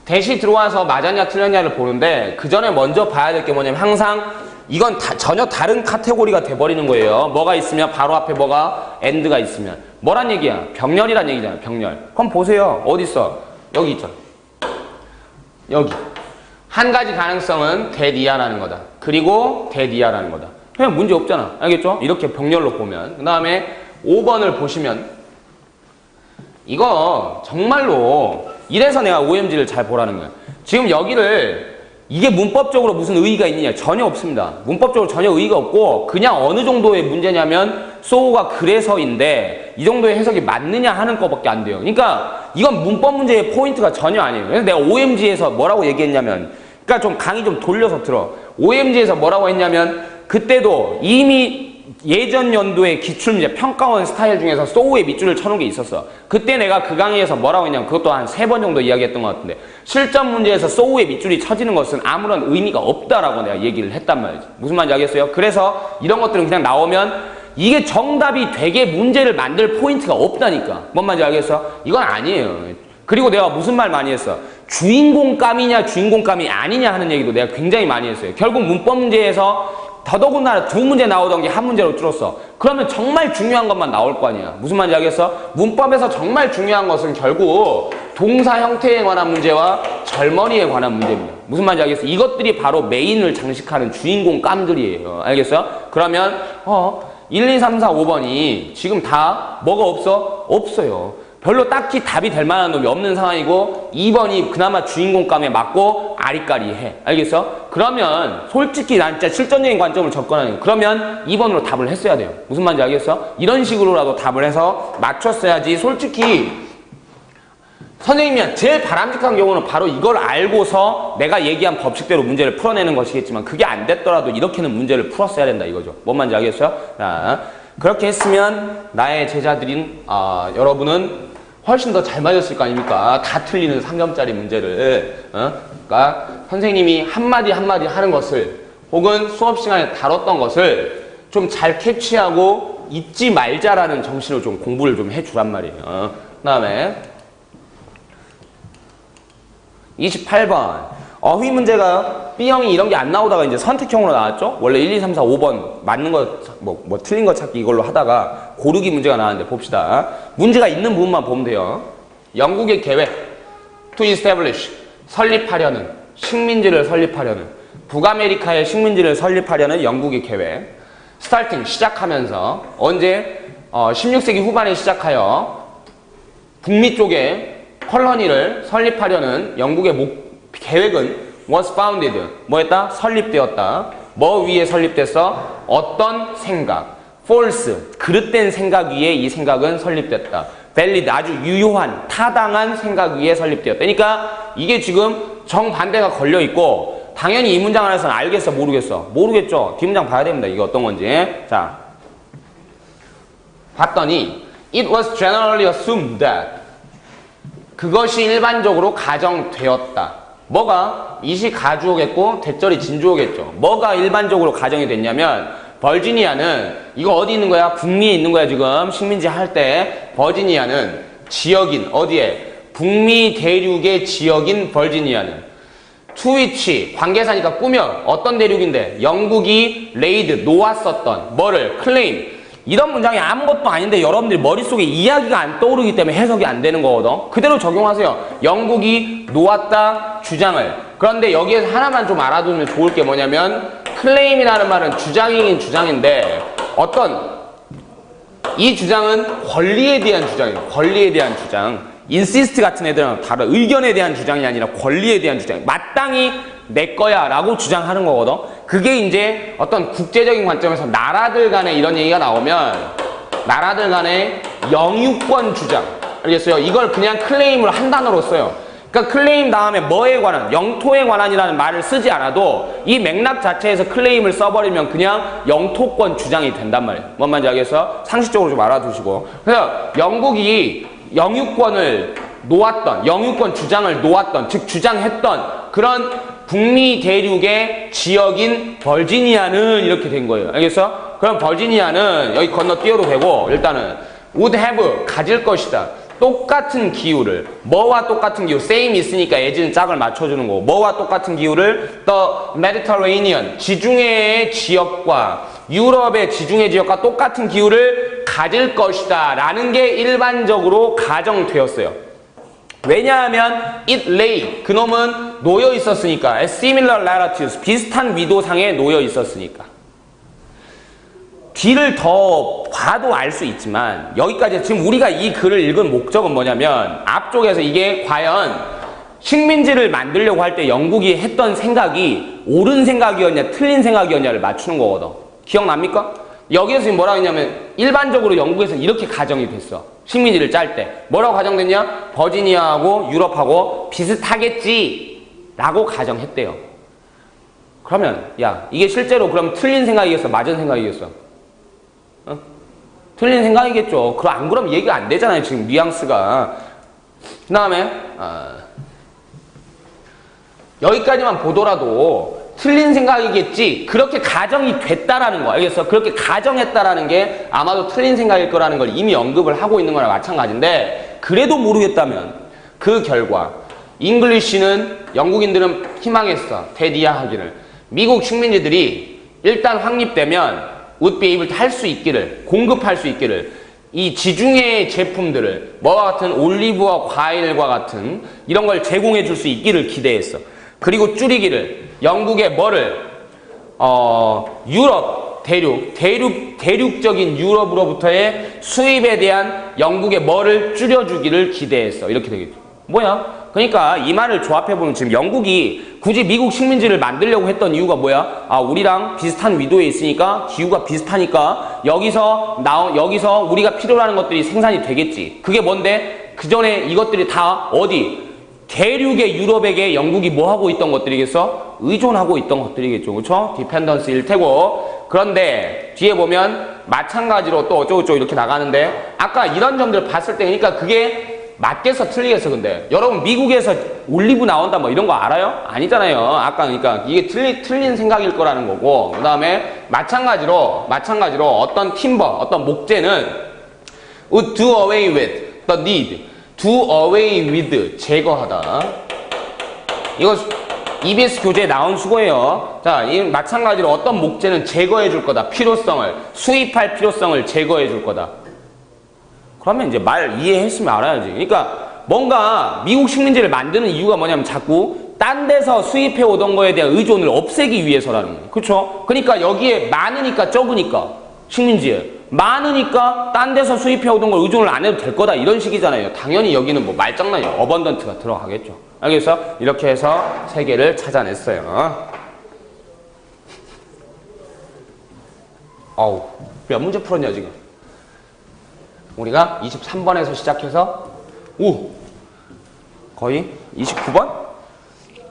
대시 들어와서 맞았냐 틀렸냐를 보는데 그 전에 먼저 봐야 될 게 뭐냐면 항상 이건 전혀 다른 카테고리가 돼버리는 거예요. 뭐가 있으면 바로 앞에 뭐가 and가 있으면 뭐란 얘기야? 병렬이란 얘기잖아. 병렬. 그럼 보세요. 어디 있어? 여기 있죠. 여기. 한 가지 가능성은 대디아라는 거다. 그리고 대디아라는 거다. 그냥 문제 없잖아. 알겠죠? 이렇게 병렬로 보면. 그 다음에 5번을 보시면 이거 정말로 이래서 내가 OMG를 잘 보라는 거야. 지금 여기를 이게 문법적으로 무슨 의의가 있느냐? 전혀 없습니다. 문법적으로 전혀 의의가 없고 그냥 어느 정도의 문제냐면 so가 그래서인데 이 정도의 해석이 맞느냐 하는 거밖에 안 돼요. 그러니까 이건 문법 문제의 포인트가 전혀 아니에요. 그래서 내가 OMG에서 뭐라고 얘기했냐면 그러니까 좀 강의 좀 돌려서 들어. OMG에서 뭐라고 했냐면 그때도 이미 예전 연도의 기출문제 평가원 스타일 중에서 소우의 밑줄을 쳐놓은 게 있었어. 그때 내가 그 강의에서 뭐라고 했냐면 그것도 한 3번 정도 이야기했던 것 같은데 실전 문제에서 소우의 밑줄이 쳐지는 것은 아무런 의미가 없다라고 내가 얘기를 했단 말이지. 무슨 말인지 알겠어요? 그래서 이런 것들은 그냥 나오면 이게 정답이 되게 문제를 만들 포인트가 없다니까. 뭔 말인지 알겠어? 이건 아니에요. 그리고 내가 무슨 말 많이 했어? 주인공감이냐 주인공감이 아니냐 하는 얘기도 내가 굉장히 많이 했어요. 결국 문법 문제에서 더더군다나 2문제 나오던 게 1문제로 줄었어. 그러면 정말 중요한 것만 나올 거 아니야. 무슨 말인지 알겠어? 문법에서 정말 중요한 것은 결국 동사 형태에 관한 문제와 절머리에 관한 문제입니다. 무슨 말인지 알겠어? 이것들이 바로 메인을 장식하는 주인공 깜들이에요. 알겠어요? 그러면 1, 2, 3, 4, 5번이 지금 다 뭐가 없어? 없어요. 별로 딱히 답이 될 만한 놈이 없는 상황이고 2번이 그나마 주인공감에 맞고 아리까리해. 알겠어? 그러면 솔직히 난 진짜 실전적인 관점을 접근하는 그러면 2번으로 답을 했어야 돼요. 무슨 말인지 알겠어? 이런 식으로라도 답을 해서 맞췄어야지. 솔직히 선생님이 제일 바람직한 경우는 바로 이걸 알고서 내가 얘기한 법칙대로 문제를 풀어내는 것이겠지만 그게 안 됐더라도 이렇게는 문제를 풀었어야 된다 이거죠. 뭔 말인지 알겠어요? 자, 그렇게 했으면 나의 제자들인 여러분은 훨씬 더 잘 맞았을 거 아닙니까? 다 틀리는 3점짜리 문제를 그러니까 선생님이 한마디 한마디 하는 것을 혹은 수업 시간에 다뤘던 것을 좀 잘 캐치하고 잊지 말자라는 정신으로 좀 공부를 좀 해주란 말이에요. 그 다음에 28번 어휘 문제가 B형이 이런 게 안 나오다가 이제 선택형으로 나왔죠? 원래 1, 2, 3, 4, 5번 맞는 거, 뭐 틀린 거 찾기 이걸로 하다가 고르기 문제가 나왔는데 봅시다. 문제가 있는 부분만 보면 돼요. 영국의 계획, to establish, 설립하려는, 식민지를 설립하려는, 북아메리카의 식민지를 설립하려는 영국의 계획. starting, 시작하면서, 언제? 16세기 후반에 시작하여 북미 쪽에 컬러니를 설립하려는 영국의 계획은 was founded. 뭐 했다? 설립되었다. 뭐 위에 설립됐어? 어떤 생각. false. 그릇된 생각 위에 이 생각은 설립됐다. valid. 아주 유효한, 타당한 생각 위에 설립되었다. 그러니까 이게 지금 정반대가 걸려있고 당연히 이 문장 안에서는 알겠어? 모르겠어? 모르겠죠? 뒷문장 봐야 됩니다. 이게 어떤 건지. 자, 봤더니 it was generally assumed that 그것이 일반적으로 가정되었다. 뭐가? 이시 가주어겠고 대절이 진주어겠죠. 뭐가 일반적으로 가정이 됐냐면 버지니아는 이거 어디 있는 거야? 북미에 있는 거야 지금. 식민지 할 때 버지니아는 지역인 어디에? 북미 대륙의 지역인 버지니아는 투위치 관계사니까 꾸며 어떤 대륙인데 영국이 레이드 놓았었던 뭐를? 클레임. 이런 문장이 아무것도 아닌데 여러분들이 머릿속에 이야기가 안 떠오르기 때문에 해석이 안 되는 거거든. 그대로 적용하세요. 영국이 놓았다 주장을. 그런데 여기에서 하나만 좀 알아두면 좋을 게 뭐냐면 클레임이라는 말은 주장이긴 주장인데 어떤 이 주장은 권리에 대한 주장이에요. 권리에 대한 주장. 인시스트 같은 애들은 바로 의견에 대한 주장이 아니라 권리에 대한 주장. 마땅히 내 거야 라고 주장하는 거거든. 그게 이제 어떤 국제적인 관점에서 나라들 간에 이런 얘기가 나오면 나라들 간의 영유권 주장, 알겠어요? 이걸 그냥 클레임을 한 단어로 써요. 그러니까 클레임 다음에 뭐에 관한, 영토에 관한이라는 말을 쓰지 않아도 이 맥락 자체에서 클레임을 써버리면 그냥 영토권 주장이 된단 말이에요. 뭔 말인지 알겠어? 상식적으로 좀 알아두시고. 그래서 영국이 영유권을 놓았던, 영유권 주장을 놓았던, 즉 주장했던 그런 북미 대륙의 지역인 버지니아는 이렇게 된 거예요. 알겠어? 그럼 버지니아는 여기 건너뛰어도 되고, 일단은 would have, 가질 것이다. 똑같은 기후를, 뭐와 똑같은 기후, same 있으니까 as는 짝을 맞춰주는 거고, 뭐와 똑같은 기후를 the Mediterranean, 지중해의 지역과 유럽의 지중해 지역과 똑같은 기후를 가질 것이다 라는 게 일반적으로 가정되었어요. 왜냐하면 it lay, 그놈은 놓여 있었으니까, as similar latitudes, 비슷한 위도상에 놓여 있었으니까. 뒤를 더 봐도 알 수 있지만 여기까지 지금 우리가 이 글을 읽은 목적은 뭐냐면 앞쪽에서 이게 과연 식민지를 만들려고 할 때 영국이 했던 생각이 옳은 생각이었냐 틀린 생각이었냐를 맞추는 거거든. 기억납니까? 여기에서 지금 뭐라고 했냐면 일반적으로 영국에서 이렇게 가정이 됐어. 식민지를 짤 때 뭐라고 가정됐냐? 버지니아하고 유럽하고 비슷하겠지 라고 가정했대요. 그러면 야 이게 실제로 그럼 틀린 생각이겠어? 맞은 생각이겠어? 어? 틀린 생각이겠죠. 그럼 안 그러면 얘기가 안 되잖아요. 지금 뉘앙스가. 그 다음에 여기까지만 보더라도 틀린 생각이겠지. 그렇게 가정이 됐다라는 거. 알겠어? 그렇게 가정했다라는 게 아마도 틀린 생각일 거라는 걸 이미 언급을 하고 있는 거랑 마찬가지인데 그래도 모르겠다면 그 결과 잉글리시는 영국인들은 희망했어. 대디아하기를. 미국 식민지들이 일단 확립되면 would be able 할 수 있기를, 공급할 수 있기를, 이 지중해의 제품들을 뭐와 같은 올리브와 과일과 같은 이런 걸 제공해 줄 수 있기를 기대했어. 그리고 줄이기를 영국의 뭐를 유럽 대륙적인 유럽으로부터의 수입에 대한 영국의 뭐를 줄여주기를 기대했어. 이렇게 되겠죠. 뭐야? 그러니까 이 말을 조합해보면 지금 영국이 굳이 미국 식민지를 만들려고 했던 이유가 뭐야? 아, 우리랑 비슷한 위도에 있으니까 기후가 비슷하니까 여기서 우리가 필요로 하는 것들이 생산이 되겠지. 그게 뭔데? 그 전에 이것들이 다 어디? 대륙의 유럽에게 영국이 뭐 하고 있던 것들이겠어? 의존하고 있던 것들이겠죠. 그렇죠? 디펜던스일 테고. 그런데 뒤에 보면 마찬가지로 또 어쩌고저쩌고 이렇게 나가는데 아까 이런 점들을 봤을 때 그러니까 그게 맞겠어 틀리겠어. 근데 여러분 미국에서 올리브 나온다 뭐 이런 거 알아요? 아니잖아요. 아까 그러니까 이게 틀린 생각일 거라는 거고 그 다음에 마찬가지로 어떤 팀버 어떤 목재는 would do away with the need, do away with 제거하다. 이거 EBS 교재에 나온 수고예요. 자, 이 마찬가지로 어떤 목재는 제거해 줄 거다. 필요성을 수입할 필요성을 제거해 줄 거다. 그러면 이제 말 이해했으면 알아야지. 그러니까 뭔가 미국 식민지를 만드는 이유가 뭐냐면 자꾸 딴 데서 수입해 오던 거에 대한 의존을 없애기 위해서라는 거예요. 그렇죠? 그러니까 여기에 많으니까 적으니까 식민지에 많으니까 딴 데서 수입해 오던 걸 의존을 안 해도 될 거다 이런 식이잖아요. 당연히 여기는 뭐 말장난이에요. 어번던트가 들어가겠죠. 알겠어? 이렇게 해서 세 개를 찾아냈어요. 어우, 몇 문제 풀었냐 지금? 우리가 23번에서 시작해서 거의 29번?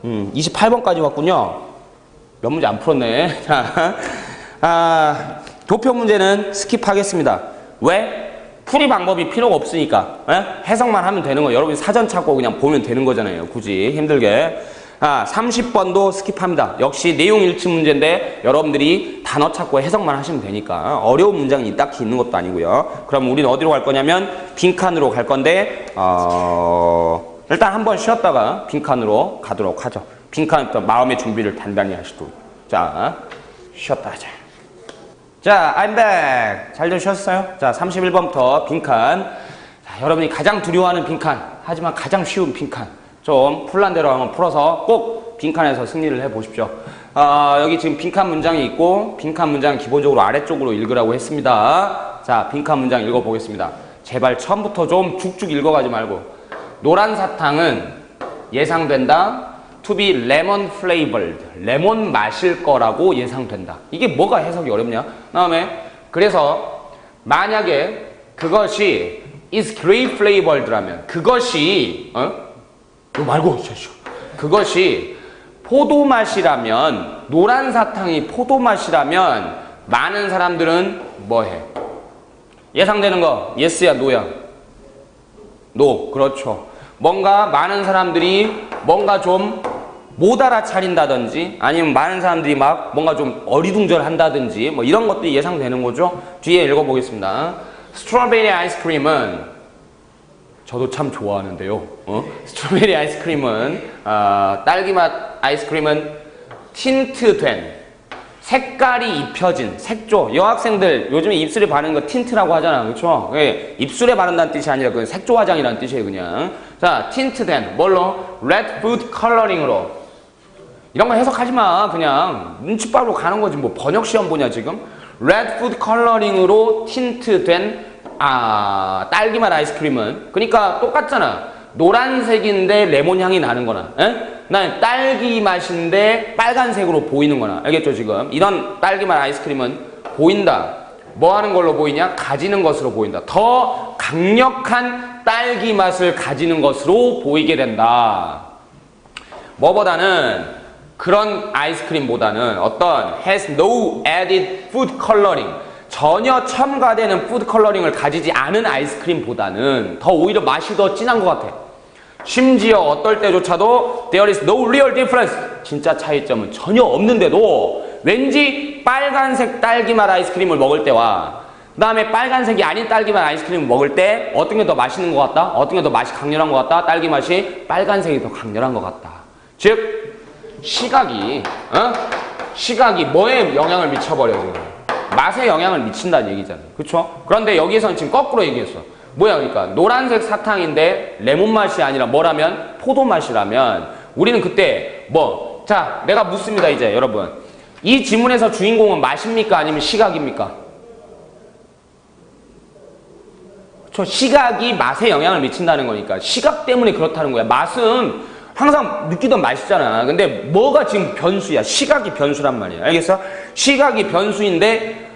28번까지 왔군요. 몇 문제 안 풀었네. 자, 도표 문제는 스킵하겠습니다. 왜? 풀이 방법이 필요가 없으니까. 해석만 하면 되는 거예요. 여러분이 사전 찾고 그냥 보면 되는 거잖아요. 굳이 힘들게. 30번도 스킵합니다. 역시 내용 일치 문제인데 여러분들이 단어 찾고 해석만 하시면 되니까 어려운 문장이 딱히 있는 것도 아니고요. 그럼 우리는 어디로 갈 거냐면 빈칸으로 갈 건데 일단 한번 쉬었다가 빈칸으로 가도록 하죠. 빈칸부터 마음의 준비를 단단히 하시도록. 자, 쉬었다 하자. 자, I'm back. 잘들 쉬었어요? 자, 31번부터 빈칸. 자, 여러분이 가장 두려워하는 빈칸, 하지만 가장 쉬운 빈칸. 좀 풀란 대로 한번 풀어서 꼭 빈칸에서 승리를 해보십시오. 여기 지금 빈칸 문장이 있고 빈칸 문장 기본적으로 아래쪽으로 읽으라고 했습니다. 자, 빈칸 문장 읽어보겠습니다. 제발 처음부터 좀 쭉쭉 읽어가지 말고 노란 사탕은 예상된다. to be lemon flavored. 레몬 맛일 거라고 예상된다. 이게 뭐가 해석이 어렵냐? 다음에 그래서 만약에 그것이 is grape flavored라면 그것이 그거 말고 그것이 포도 맛이라면 노란 사탕이 포도 맛이라면 많은 사람들은 뭐해? 예상되는 거 yes야 no야? no. 그렇죠. 뭔가 많은 사람들이 뭔가 좀 못 알아차린다든지 아니면 많은 사람들이 막 뭔가 좀 어리둥절한다든지 뭐 이런 것들이 예상되는 거죠. 뒤에 읽어보겠습니다. 스트로베리 아이스크림은 저도 참 좋아하는데요. 스트로베리 아이스크림은 딸기맛 아이스크림은 틴트된 색깔이 입혀진 색조. 여학생들 요즘에 입술에 바르는 거 틴트라고 하잖아. 그렇죠? 입술에 바른다는 뜻이 아니라 그건 색조 화장이라는 뜻이에요. 그냥. 자, 틴트된 뭘로? 레드 푸드 컬러링으로. 이런 거 해석하지 마. 그냥 눈치밥으로 가는 거지. 뭐 번역 시험 보냐 지금? 레드 푸드 컬러링으로 틴트된 딸기맛 아이스크림은 그러니까 똑같잖아. 노란색인데 레몬 향이 나는 거나 난 딸기 맛인데 빨간색으로 보이는 거나 알겠죠 지금? 이런 딸기맛 아이스크림은 보인다. 뭐 하는 걸로 보이냐? 가지는 것으로 보인다. 더 강력한 딸기 맛을 가지는 것으로 보이게 된다. 뭐보다는 그런 아이스크림보다는 어떤 has no added food coloring 전혀 첨가되는 푸드 컬러링을 가지지 않은 아이스크림보다는 더 오히려 맛이 더 진한 것 같아. 심지어 어떨 때조차도 there is no real difference 진짜 차이점은 전혀 없는데도 왠지 빨간색 딸기맛 아이스크림을 먹을 때와 그 다음에 빨간색이 아닌 딸기맛 아이스크림을 먹을 때 어떤 게 더 맛있는 것 같다? 어떤 게 더 맛이 강렬한 것 같다? 딸기 맛이 빨간색이 더 강렬한 것 같다. 즉 시각이 뭐에 영향을 미쳐버려 지금? 맛에 영향을 미친다는 얘기잖아요. 그렇죠? 그런데 여기서는 지금 거꾸로 얘기했어. 뭐야 그러니까 노란색 사탕인데 레몬 맛이 아니라 뭐라면 포도 맛이라면 우리는 그때 자 내가 묻습니다 이제 여러분. 이 지문에서 주인공은 맛입니까 아니면 시각입니까? 그렇죠? 시각이 맛에 영향을 미친다는 거니까 시각 때문에 그렇다는 거야. 맛은 항상 느끼던 맛이잖아. 근데 뭐가 지금 변수야? 시각이 변수란 말이야. 알겠어? 시각이 변수인데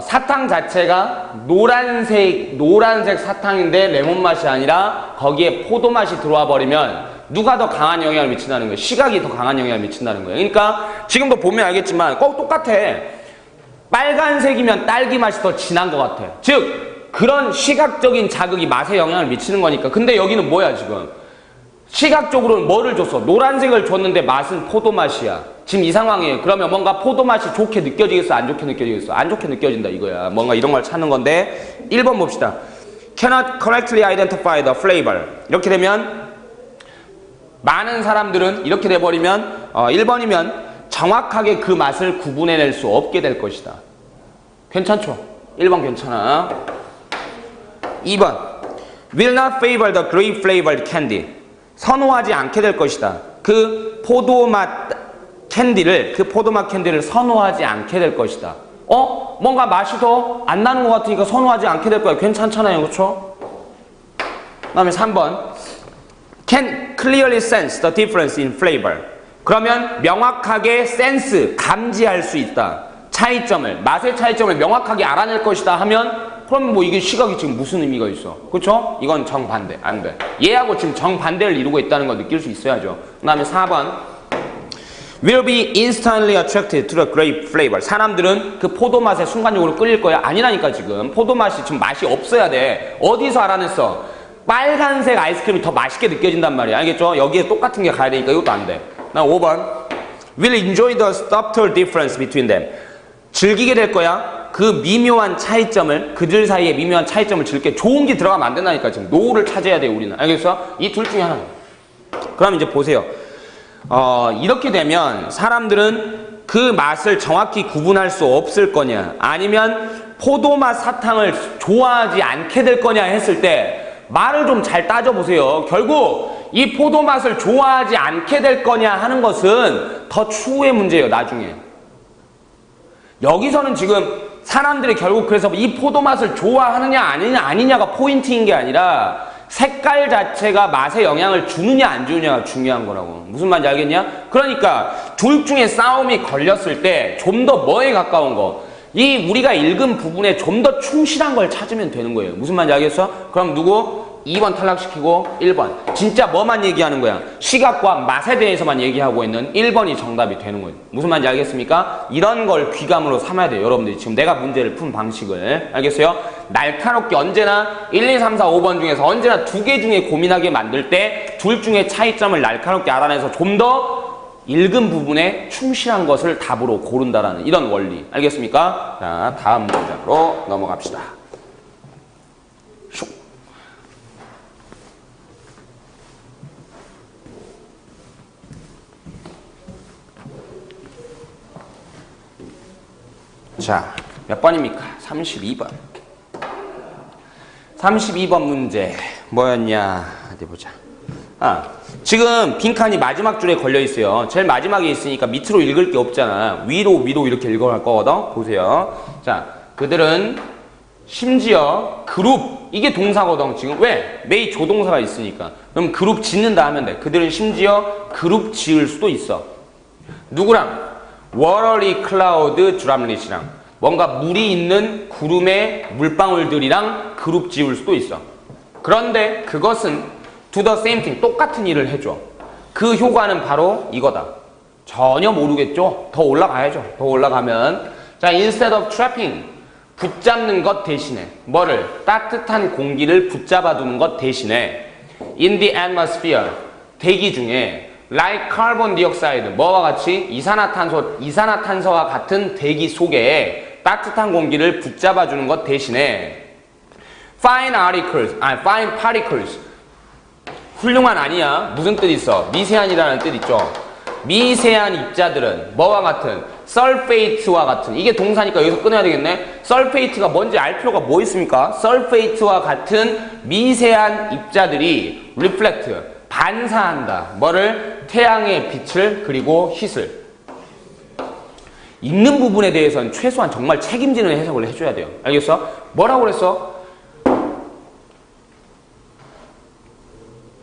사탕 자체가 노란색 사탕인데 레몬 맛이 아니라 거기에 포도 맛이 들어와 버리면 누가 더 강한 영향을 미친다는 거예요? 시각이 더 강한 영향을 미친다는 거예요. 그러니까 지금도 보면 알겠지만 꼭 똑같아. 빨간색이면 딸기 맛이 더 진한 것 같아. 즉 그런 시각적인 자극이 맛에 영향을 미치는 거니까. 근데 여기는 뭐야 지금? 시각적으로는 뭐를 줬어? 노란색을 줬는데 맛은 포도 맛이야. 지금 이 상황이에요. 그러면 뭔가 포도 맛이 좋게 느껴지겠어? 안 좋게 느껴지겠어? 안 좋게 느껴진다 이거야. 뭔가 이런 걸 찾는 건데 1번 봅시다. Cannot correctly identify the flavor. 이렇게 되면 많은 사람들은 이렇게 돼버리면 1번이면 정확하게 그 맛을 구분해낼 수 없게 될 것이다. 괜찮죠? 1번 괜찮아. 2번 will not favor the grape flavored candy. 선호하지 않게 될 것이다. 그 포도맛 캔디를 선호하지 않게 될 것이다. 뭔가 맛이 더 안 나는 것 같으니까 선호하지 않게 될 거야. 괜찮잖아요. 그렇죠? 그 다음에 3번 can clearly sense the difference in flavor. 그러면 명확하게 감지할 수 있다. 맛의 차이점을 명확하게 알아낼 것이다 하면 그럼 뭐 이게 시각이 지금 무슨 의미가 있어? 그렇죠? 이건 정반대. 안 돼. 얘하고 지금 정반대를 이루고 있다는 걸 느낄 수 있어야죠. 그 다음에 4번 will be instantly attracted to the grape flavor. 사람들은 그 포도 맛에 순간적으로 끌릴 거야. 아니라니까 지금. 포도 맛이 지금 맛이 없어야 돼. 어디서 알아냈어? 빨간색 아이스크림이 더 맛있게 느껴진단 말이야. 알겠죠? 여기에 똑같은 게 가야 되니까 이것도 안 돼. 나 5번 will enjoy the subtle difference between them. 즐기게 될 거야. 그 미묘한 차이점을 그들 사이의 미묘한 차이점을 즐게. 좋은 게 들어가면 안 된다니까. 지금 노를 찾아야 돼 우리는. 알겠어? 이 둘 중에 하나. 그럼 이제 보세요. 이렇게 되면 사람들은 그 맛을 정확히 구분할 수 없을 거냐 아니면 포도맛 사탕을 좋아하지 않게 될 거냐 했을 때 말을 좀 잘 따져보세요. 결국 이 포도맛을 좋아하지 않게 될 거냐 하는 것은 더 추후의 문제예요. 나중에. 여기서는 지금 사람들이 결국 그래서 이 포도맛을 좋아하느냐 아니냐가 포인트인 게 아니라 색깔 자체가 맛에 영향을 주느냐 안 주느냐가 중요한 거라고. 무슨 말인지 알겠냐? 그러니까 둘 중에 싸움이 걸렸을 때 좀 더 뭐에 가까운 거? 이 우리가 읽은 부분에 좀 더 충실한 걸 찾으면 되는 거예요. 무슨 말인지 알겠어? 그럼 누구? 2번 탈락시키고 1번. 진짜 뭐만 얘기하는 거야? 시각과 맛에 대해서만 얘기하고 있는 1번이 정답이 되는 거예요. 무슨 말인지 알겠습니까? 이런 걸 귀감으로 삼아야 돼요. 여러분들이 지금 내가 문제를 푼 방식을. 알겠어요? 날카롭게 언제나 1, 2, 3, 4, 5번 중에서 언제나 두 개 중에 고민하게 만들 때 둘 중에 차이점을 날카롭게 알아내서 좀 더 읽은 부분에 충실한 것을 답으로 고른다라는 이런 원리. 알겠습니까? 자, 다음 문장으로 넘어갑시다. 슉. 자, 몇 번입니까? 32번. 32번 문제 뭐였냐? 어디 보자. 지금 빈칸이 마지막 줄에 걸려 있어요. 제일 마지막에 있으니까 밑으로 읽을 게 없잖아. 위로 이렇게 읽어갈 거거든. 보세요. 자, 그들은 심지어 그룹, 이게 동사거든. 지금 왜? 메이 조동사가 있으니까. 그럼 그룹 짓는다 하면 돼. 그들은 심지어 그룹 지을 수도 있어. 누구랑? watery cloud droplets랑 뭔가 물이 있는 구름의 물방울들이랑 그룹 지을 수도 있어. 그런데 그것은 do the same thing, 똑같은 일을 해줘. 그 효과는 바로 이거다. 전혀 모르겠죠? 더 올라가야죠. 더 올라가면 자, instead of trapping, 붙잡는 것 대신에 뭐를? 따뜻한 공기를 붙잡아 두는 것 대신에 in the atmosphere, 대기 중에 like carbon dioxide, 뭐와 같이? 이산화탄소와 같은 대기 속에 따뜻한 공기를 붙잡아 주는 것 대신에 fine particles, 훌륭한 아니야. 무슨 뜻 있어? 미세한이라는 뜻 있죠. 미세한 입자들은 뭐와 같은? sulfate와 같은. 이게 동사니까 여기서 끊어야 되겠네. sulfate가 뭔지 알 필요가 뭐 있습니까? sulfate와 같은 미세한 입자들이 reflect, 반사한다. 뭐를? 태양의 빛을 그리고 힛을. 읽는 부분에 대해서는 최소한 정말 책임지는 해석을 해줘야 돼요. 알겠어? 뭐라고 그랬어?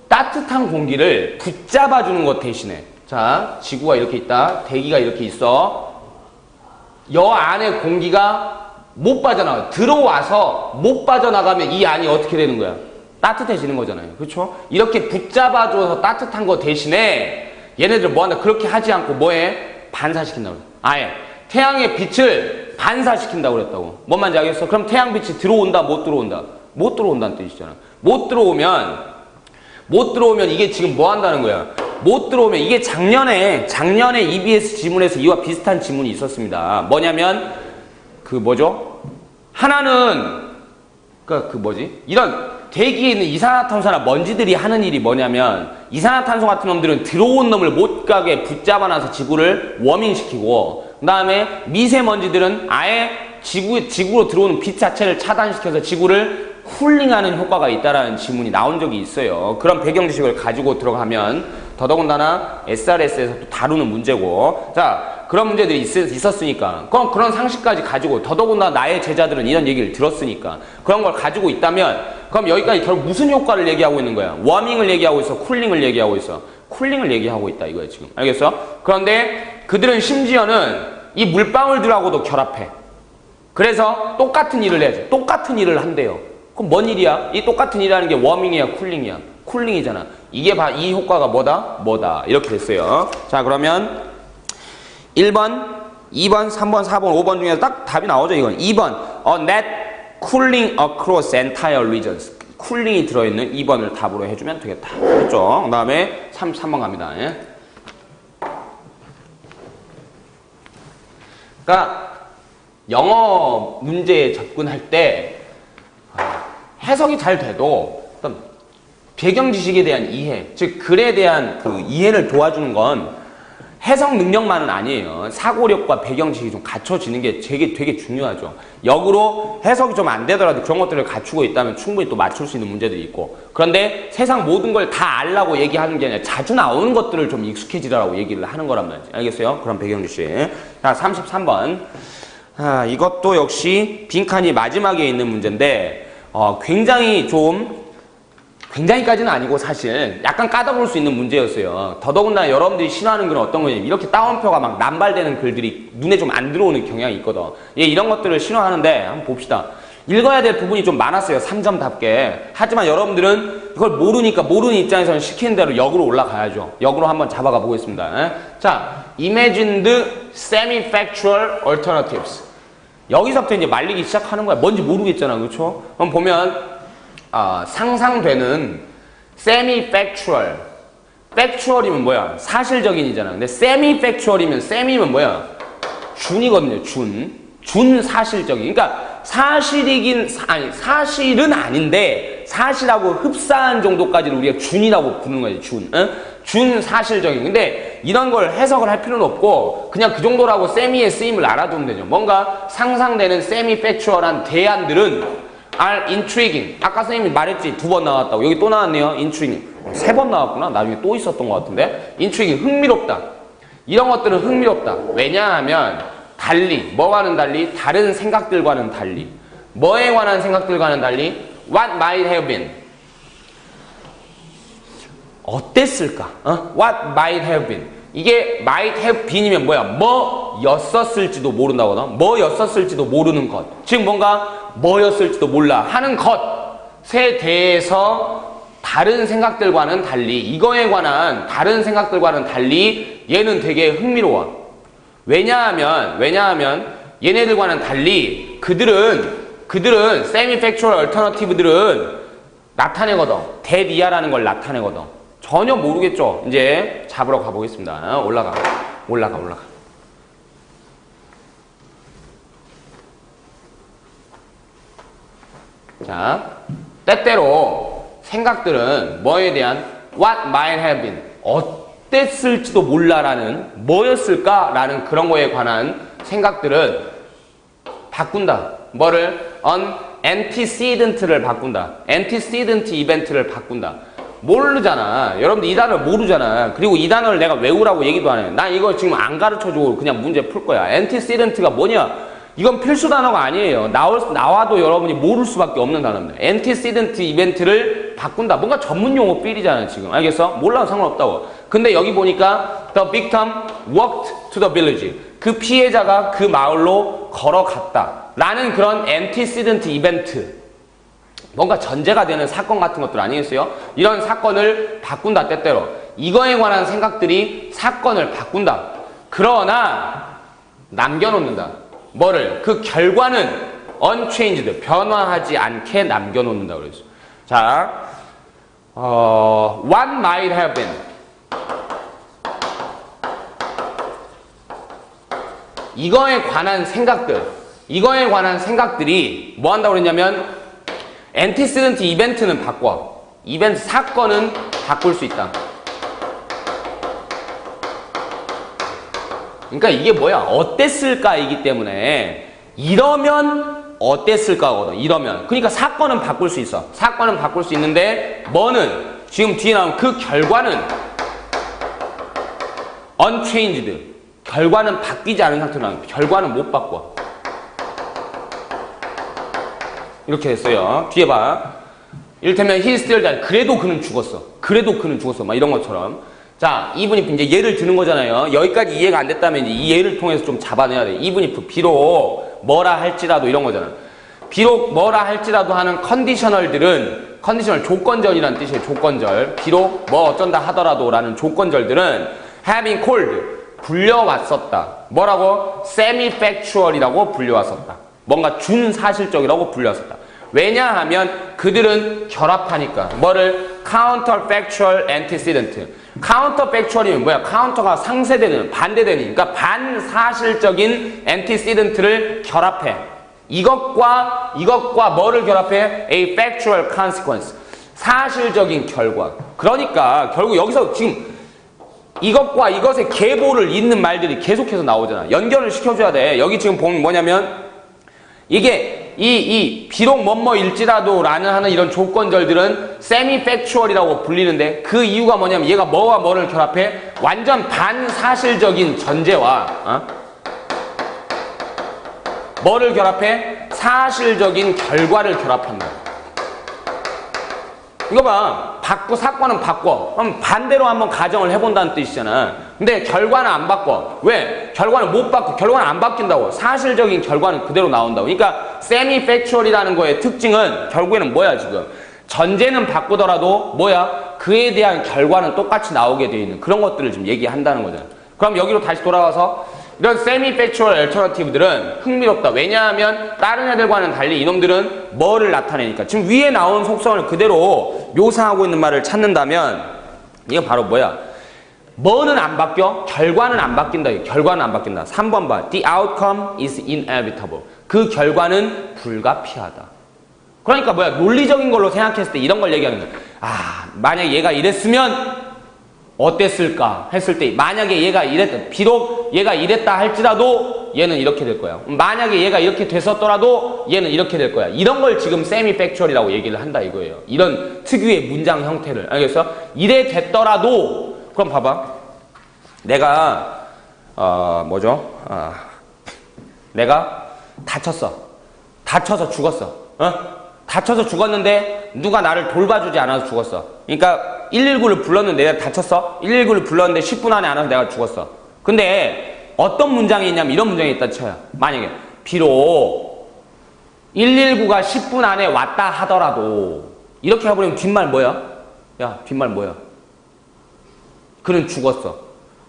따뜻한 공기를 붙잡아주는 것 대신에, 자, 지구가 이렇게 있다. 대기가 이렇게 있어. 여 안에 공기가 못 빠져나가. 들어와서 못 빠져나가면 이 안이 어떻게 되는 거야? 따뜻해지는 거잖아요. 그렇죠? 이렇게 붙잡아줘서 따뜻한 거 대신에 얘네들 뭐한다? 그렇게 하지 않고 뭐해? 반사시킨다고 그래. 아예 태양의 빛을 반사시킨다고 그랬다고. 뭔 말인지 알겠어? 그럼 태양빛이 들어온다, 못 들어온다? 못 들어온다는 뜻이잖아. 못 들어오면 이게 지금 뭐 한다는 거야? 못 들어오면 이게 작년에 EBS 지문에서 이와 비슷한 지문이 있었습니다. 뭐냐면 하나는 이런 대기에 있는 이산화탄소나 먼지들이 하는 일이 뭐냐면 이산화탄소 같은 놈들은 들어온 놈을 못 가게 붙잡아놔서 지구를 워밍시키고 그 다음에 미세먼지들은 아예 지구로 들어오는 빛 자체를 차단시켜서 지구를 쿨링하는 효과가 있다라는 지문이 나온 적이 있어요. 그런 배경 지식을 가지고 들어가면 더더군다나 SRS에서 또 다루는 문제고, 자, 그런 문제들이 있었으니까 그런 상식까지 가지고 더더군다나 나의 제자들은 이런 얘기를 들었으니까 그런 걸 가지고 있다면 그럼 여기까지 결국 무슨 효과를 얘기하고 있는 거야? 워밍을 얘기하고 있어? 쿨링을 얘기하고 있어? 쿨링을 얘기하고 있다 이거야 지금. 알겠어? 그런데 그들은 심지어는 이 물방울들하고도 결합해. 그래서 똑같은 일을 해야지. 똑같은 일을 한대요. 그럼 뭔 일이야? 이 똑같은 일이라는 게 워밍이야, 쿨링이야? 쿨링이잖아. 이게 이 효과가 뭐다? 이렇게 됐어요. 자, 그러면 1번, 2번, 3번, 4번, 5번 중에서 딱 답이 나오죠, 이건. 2번, net cooling across entire regions. 쿨링이 들어있는 2번을 답으로 해주면 되겠다. 그렇죠? 그 다음에 3번 갑니다. 예? 그러니까 영어 문제에 접근할 때 해석이 잘 돼도 어떤 배경 지식에 대한 이해, 즉 글에 대한 그 이해를 도와주는 건 해석 능력만은 아니에요. 사고력과 배경 지식이 좀 갖춰지는 게 되게 중요하죠. 역으로 해석이 좀 안 되더라도 그런 것들을 갖추고 있다면 충분히 또 맞출 수 있는 문제들이 있고, 그런데 세상 모든 걸 다 알라고 얘기하는 게 아니라 자주 나오는 것들을 좀 익숙해지라고 얘기를 하는 거란 말이지. 알겠어요? 그런 배경 지식. 자, 33번. 이것도 역시 빈칸이 마지막에 있는 문제인데 굉장히 굉장히까지는 아니고 사실 약간 까다로울 수 있는 문제였어요. 더더군다나 여러분들이 싫어하는 글은 어떤 거냐면 이렇게 따옴표가 막 남발되는 글들이 눈에 좀 안 들어오는 경향이 있거든. 예, 이런 것들을 싫어하는데 한번 봅시다. 읽어야 될 부분이 좀 많았어요. 3점답게. 하지만 여러분들은 그걸 모르니까 모르는 입장에서는 시키는 대로 역으로 올라가야죠. 역으로 한번 잡아가 보겠습니다. 예? 자, imagined semi-factual alternatives. 여기서부터 이제 말리기 시작하는 거야. 뭔지 모르겠잖아. 그렇죠? 그럼 보면 상상되는 semi-factual. factual이면 뭐야? 사실적인이잖아. 근데 semi-factual이면 semi면 뭐야? 준이거든요. 준 사실적인. 그러니까 사실은 아닌데 사실하고 흡사한 정도까지를 우리가 준이라고 부르는 거지. 준 사실적인. 근데 이런 걸 해석을 할 필요는 없고 그냥 그 정도라고 세미의 쓰임을 알아두면 되죠. 뭔가 상상되는 세미-팩추얼한 대안들은 are intriguing. 아까 선생님이 말했지. 2번 나왔다고. 여기 또 나왔네요. intriguing. 3번 나왔구나. 나중에 또 있었던 것 같은데. intriguing. 흥미롭다. 이런 것들은 흥미롭다. 왜냐하면 달리, 뭐와는 달리, 다른 생각들과는 달리. 뭐에 관한 생각들과는 달리, what might have been. 어땠을까? What might have been. 이게 might have been이면 뭐야? 뭐였었을지도 모른다거든. 뭐였었을지도 모르는 것. 즉 뭔가 뭐였을지도 몰라 하는 것에 대해서 다른 생각들과는 달리, 이거에 관한 다른 생각들과는 달리 얘는 되게 흥미로워. 왜냐하면 얘네들과는 달리 그들은 semi-factual alternative들은 나타내거든. 대리아라는 걸 나타내거든. 전혀 모르겠죠. 이제 잡으러 가보겠습니다. 올라가. 자, 때때로 생각들은 뭐에 대한 what might have been. 어땠을지도 몰라라는 뭐였을까라는 그런 거에 관한 생각들은 바꾼다. 뭐를? antecedent를 바꾼다. antecedent 이벤트를 바꾼다. 모르잖아. 여러분들 이 단어를 모르잖아. 그리고 이 단어를 내가 외우라고 얘기도 안 해. 난 이거 지금 안 가르쳐주고 그냥 문제 풀 거야. antecedent가 뭐냐? 이건 필수 단어가 아니에요. 나와도 여러분이 모를 수밖에 없는 단어입니다. antecedent 이벤트를 바꾼다. 뭔가 전문 용어 필이잖아 지금. 알겠어? 몰라도 상관없다고. 근데 여기 보니까 the victim walked to the village. 그 피해자가 그 마을로 걸어갔다. 라는 그런 antecedent 이벤트. 뭔가 전제가 되는 사건 같은 것들 아니겠어요? 이런 사건을 바꾼다 때때로. 이거에 관한 생각들이 사건을 바꾼다. 그러나 남겨놓는다. 뭐를? 그 결과는 unchanged, 변화하지 않게 남겨놓는다 그랬어. 자, what might have been. 이거에 관한 생각들이 뭐 한다고 그랬냐면 antecedent 이벤트는 바꿔. 이벤트 사건은 바꿀 수 있다. 그러니까 이게 뭐야? 어땠을까이기 때문에 이러면 어땠을까거든. 이러면. 그러니까 사건은 바꿀 수 있어. 사건은 바꿀 수 있는데 뭐는 지금 뒤에 나온 그 결과는 unchanged. 결과는 바뀌지 않은 상태로 나와요. 결과는 못 바꿔. 이렇게 됐어요. 뒤에 봐. 이를테면 he still died. 그래도 그는 죽었어. 막 이런 것처럼. 자, even if 이제 예를 드는 거잖아요. 여기까지 이해가 안 됐다면 이제 이 예를 통해서 좀 잡아내야 돼. even if 비록 뭐라 할지라도 이런 거잖아. 비록 뭐라 할지라도 하는 컨디셔널들은 컨디셔널 조건절이라는 뜻이에요. 조건절. 비록 뭐 어쩐다 하더라도라는 조건절들은 having called 불려왔었다. 뭐라고? semi-factual이라고 불려왔었다. 뭔가 준사실적이라고 불려왔었다. 왜냐하면 그들은 결합하니까. 뭐를? counterfactual antecedent. counterfactual이면 뭐야? counter가 상쇄되는, 반대되는, 그러니까 반사실적인 antecedent를 결합해. 이것과 뭐를 결합해? a factual consequence. 사실적인 결과. 그러니까 결국 여기서 지금 이것과 이것의 계보를 잇는 말들이 계속해서 나오잖아. 연결을 시켜줘야 돼. 여기 지금 보면 뭐냐면 이게 비록 뭐뭐일지라도 라는 하는 이런 조건절들은 semi-factual이라고 불리는데 그 이유가 뭐냐면 얘가 뭐와 뭐를 결합해? 완전 반사실적인 전제와 뭐를 결합해? 사실적인 결과를 결합한다. 이거 봐. 사건은 바꿔. 그럼 반대로 한번 가정을 해본다는 뜻이잖아. 근데 결과는 안 바꿔. 왜? 결과는 못 바꿔. 결과는 안 바뀐다고. 사실적인 결과는 그대로 나온다고. 그러니까 semi-factual이라는 거의 특징은 결국에는 뭐야 지금? 전제는 바꾸더라도 뭐야? 그에 대한 결과는 똑같이 나오게 돼 있는 그런 것들을 지금 얘기한다는 거잖아. 그럼 여기로 다시 돌아와서 이런 semi-factual alternative들은 흥미롭다. 왜냐하면 다른 애들과는 달리 이놈들은 뭐를 나타내니까. 지금 위에 나온 속성을 그대로 묘사하고 있는 말을 찾는다면 이게 바로 뭐야? 뭐는 안 바뀌어? 결과는 안 바뀐다. 결과는 안 바뀐다. 3번 봐. The outcome is inevitable. 그 결과는 불가피하다. 그러니까 뭐야? 논리적인 걸로 생각했을 때 이런 걸 얘기하는 거야. 만약에 얘가 이랬으면 어땠을까 했을 때 만약에 얘가 이랬다. 비록 얘가 이랬다 할지라도 얘는 이렇게 될 거야. 만약에 얘가 이렇게 됐었더라도 얘는 이렇게 될 거야. 이런 걸 지금 semi-factual이라고 얘기를 한다 이거예요. 이런 특유의 문장 형태를. 알겠어? 이래 됐더라도 그럼 봐봐. 내가 내가 다쳐서 죽었어. 다쳐서 죽었는데 누가 나를 돌봐주지 않아서 죽었어. 그러니까 119를 불렀는데 내가 다쳤어. 119를 불렀는데 10분 안에 안 와서 내가 죽었어. 근데 어떤 문장이 있냐면 이런 문장이 있다 쳐요. 만약에 비록 119가 10분 안에 왔다 하더라도 이렇게 해버리면 뒷말 뭐야? 야, 뒷말 뭐야? 그는 죽었어.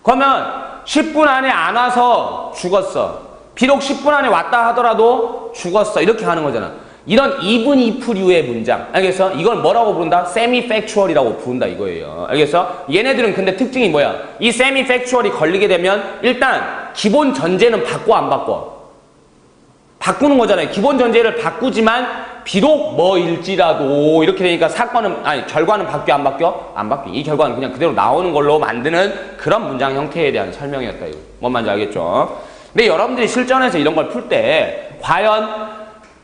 그러면 10분 안에 안 와서 죽었어. 비록 10분 안에 왔다 하더라도 죽었어. 이렇게 하는 거잖아. 이런 even if류의 문장. 알겠어? 이걸 뭐라고 부른다? semi-factual이라고 부른다 이거예요. 알겠어? 얘네들은 근데 특징이 뭐야? 이 semi-factual이 걸리게 되면 일단 기본 전제는 바꿔 안 바꿔? 바꾸는 거잖아요. 기본 전제를 바꾸지만 비록 뭐일지라도 이렇게 되니까 결과는 바뀌어 안 바뀌어? 안 바뀌어. 이 결과는 그냥 그대로 나오는 걸로 만드는 그런 문장 형태에 대한 설명이었다. 이거. 뭔 말인지 알겠죠? 근데 여러분들이 실전에서 이런 걸 풀 때 과연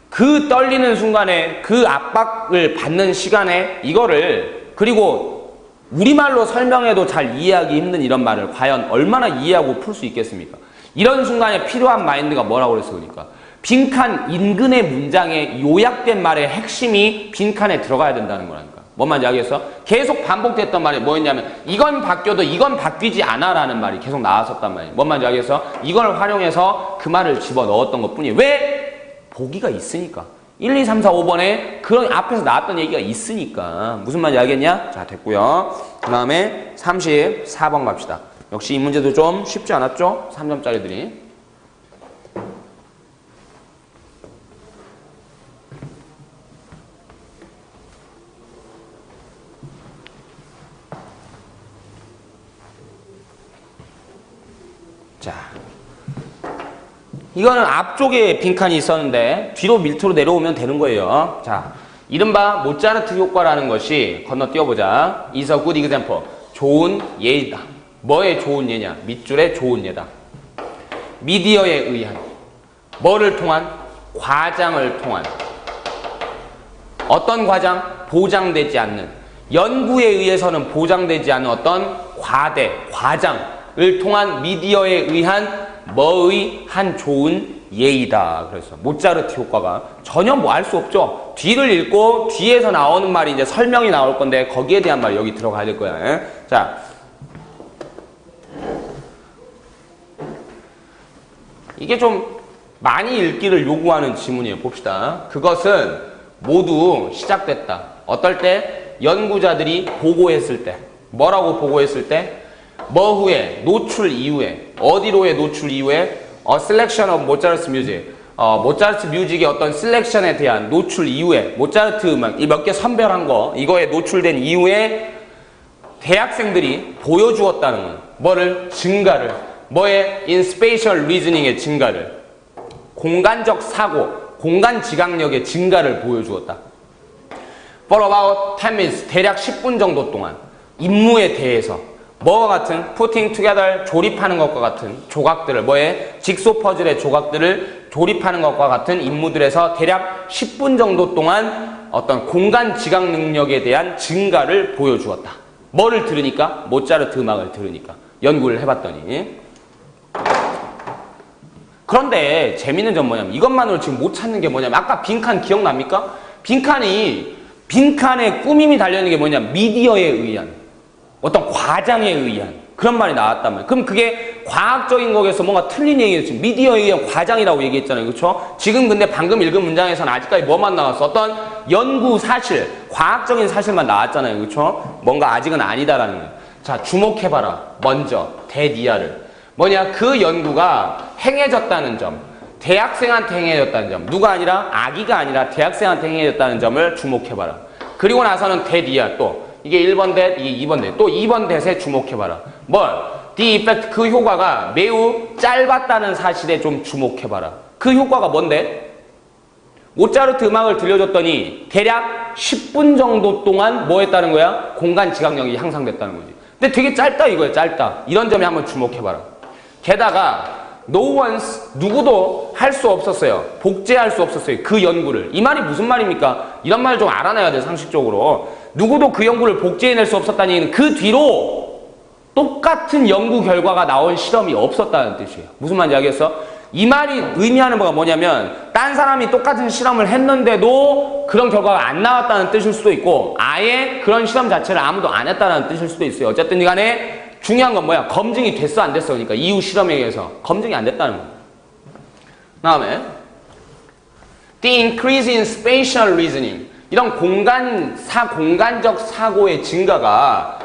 그 떨리는 순간에 그 압박을 받는 시간에 이거를 그리고 우리말로 설명해도 잘 이해하기 힘든 이런 말을 과연 얼마나 이해하고 풀 수 있겠습니까? 이런 순간에 필요한 마인드가 뭐라고 그랬어 그러니까 빈칸 인근의 문장의 요약된 말의 핵심이 빈칸에 들어가야 된다는 거라니까. 뭔 말인지 알겠어? 계속 반복됐던 말이 뭐였냐면 이건 바뀌어도 이건 바뀌지 않아 라는 말이 계속 나왔었단 말이야. 뭔 말인지 알겠어? 이걸 활용해서 그 말을 집어넣었던 것뿐이에요. 왜? 보기가 있으니까. 1, 2, 3, 4, 5번에 그런 앞에서 나왔던 얘기가 있으니까. 무슨 말인지 알겠냐? 자, 됐고요. 그 다음에 34번 갑시다. 역시 이 문제도 좀 쉽지 않았죠? 3점짜리들이. 자, 이거는 앞쪽에 빈칸이 있었는데 뒤로 밑으로 내려오면 되는 거예요. 자, 이른바 모차르트 효과라는 것이 건너뛰어보자. is a good example. 좋은 예이다. 뭐의 좋은 예냐? 밑줄의 좋은 예다. 미디어에 의한. 뭐를 통한? 과장을 통한. 어떤 과장? 보장되지 않는. 연구에 의해서는 보장되지 않는 어떤 과대, 과장을 통한 미디어에 의한 뭐의 한 좋은 예이다. 그래서 모차르트 효과가 전혀 뭐 알 수 없죠. 뒤를 읽고 뒤에서 나오는 말이 이제 설명이 나올 건데 거기에 대한 말이 여기 들어가야 될 거야. 에? 자, 이게 좀 많이 읽기를 요구하는 지문이에요. 봅시다. 그것은 모두 시작됐다. 어떨 때? 연구자들이 보고했을 때. 뭐라고 보고했을 때? 뭐 후에? 노출 이후에. 어디로의 노출 이후에? A selection of Mozart's music. 모차르트 뮤직의 어떤 셀렉션에 대한 노출 이후에 모차르트 음악 이 몇 개 선별한 거 이거에 노출된 이후에 대학생들이 보여주었다는 건 뭐를? 증가를. 뭐의? In spatial reasoning의 증가를. 공간적 사고, 공간 지각력의 증가를 보여주었다. For about 10 minutes, 대략 10분 정도 동안 임무에 대해서 뭐와 같은? putting together, 조립하는 것과 같은 조각들을 뭐에? 직소 퍼즐의 조각들을 조립하는 것과 같은 임무들에서 대략 10분 정도 동안 어떤 공간 지각 능력에 대한 증가를 보여주었다. 뭐를 들으니까? 모차르트 음악을 들으니까. 연구를 해봤더니. 그런데 재밌는 점 뭐냐면 이것만으로 지금 못 찾는 게 뭐냐면 아까 빈칸 기억납니까? 빈칸이 빈칸에 꾸밈이 달려있는 게 뭐냐? 미디어에 의한, 어떤 과장에 의한 그런 말이 나왔단 말이에요. 그럼 그게 과학적인 거에서 뭔가 틀린 얘기겠지. 미디어에 의한 과장이라고 얘기했잖아요. 그렇죠? 지금 근데 방금 읽은 문장에서는 아직까지 뭐만 나왔어? 어떤 연구 사실, 과학적인 사실만 나왔잖아요. 그렇죠? 뭔가 아직은 아니다라는 거예요. 자, 주목해봐라. 먼저 대디아를. 뭐냐? 그 연구가 행해졌다는 점. 대학생한테 행해졌다는 점. 누가 아니라 아기가 아니라 대학생한테 행해졌다는 점을 주목해봐라. 그리고 나서는 대디아 또. 이게 1번 대, 이게 2번 대. 또 2번 대에 주목해봐라. 뭘? The effect, 그 효과가 매우 짧았다는 사실에 좀 주목해봐라. 그 효과가 뭔데? 모차르트 음악을 들려줬더니 대략 10분 정도 동안 뭐 했다는 거야? 공간 지각력이 향상됐다는 거지. 근데 되게 짧다 이거야, 짧다. 이런 점에 한번 주목해봐라. 게다가 no one's, 누구도 할 수 없었어요. 복제할 수 없었어요. 그 연구를. 이 말이 무슨 말입니까? 이런 말을 좀 알아내야 돼, 상식적으로. 누구도 그 연구를 복제해낼 수 없었다는 얘기는 그 뒤로 똑같은 연구 결과가 나온 실험이 없었다는 뜻이에요. 무슨 말인지 알겠어? 이 말이 의미하는 바가 뭐냐면 딴 사람이 똑같은 실험을 했는데도 그런 결과가 안 나왔다는 뜻일 수도 있고 아예 그런 실험 자체를 아무도 안 했다는 뜻일 수도 있어요. 어쨌든 간에 중요한 건 뭐야? 검증이 됐어 안 됐어? 그러니까 이후 실험에 의해서 검증이 안 됐다는 거예요. 다음에 The increase in spatial reasoning, 이런 공간적 사고의 증가가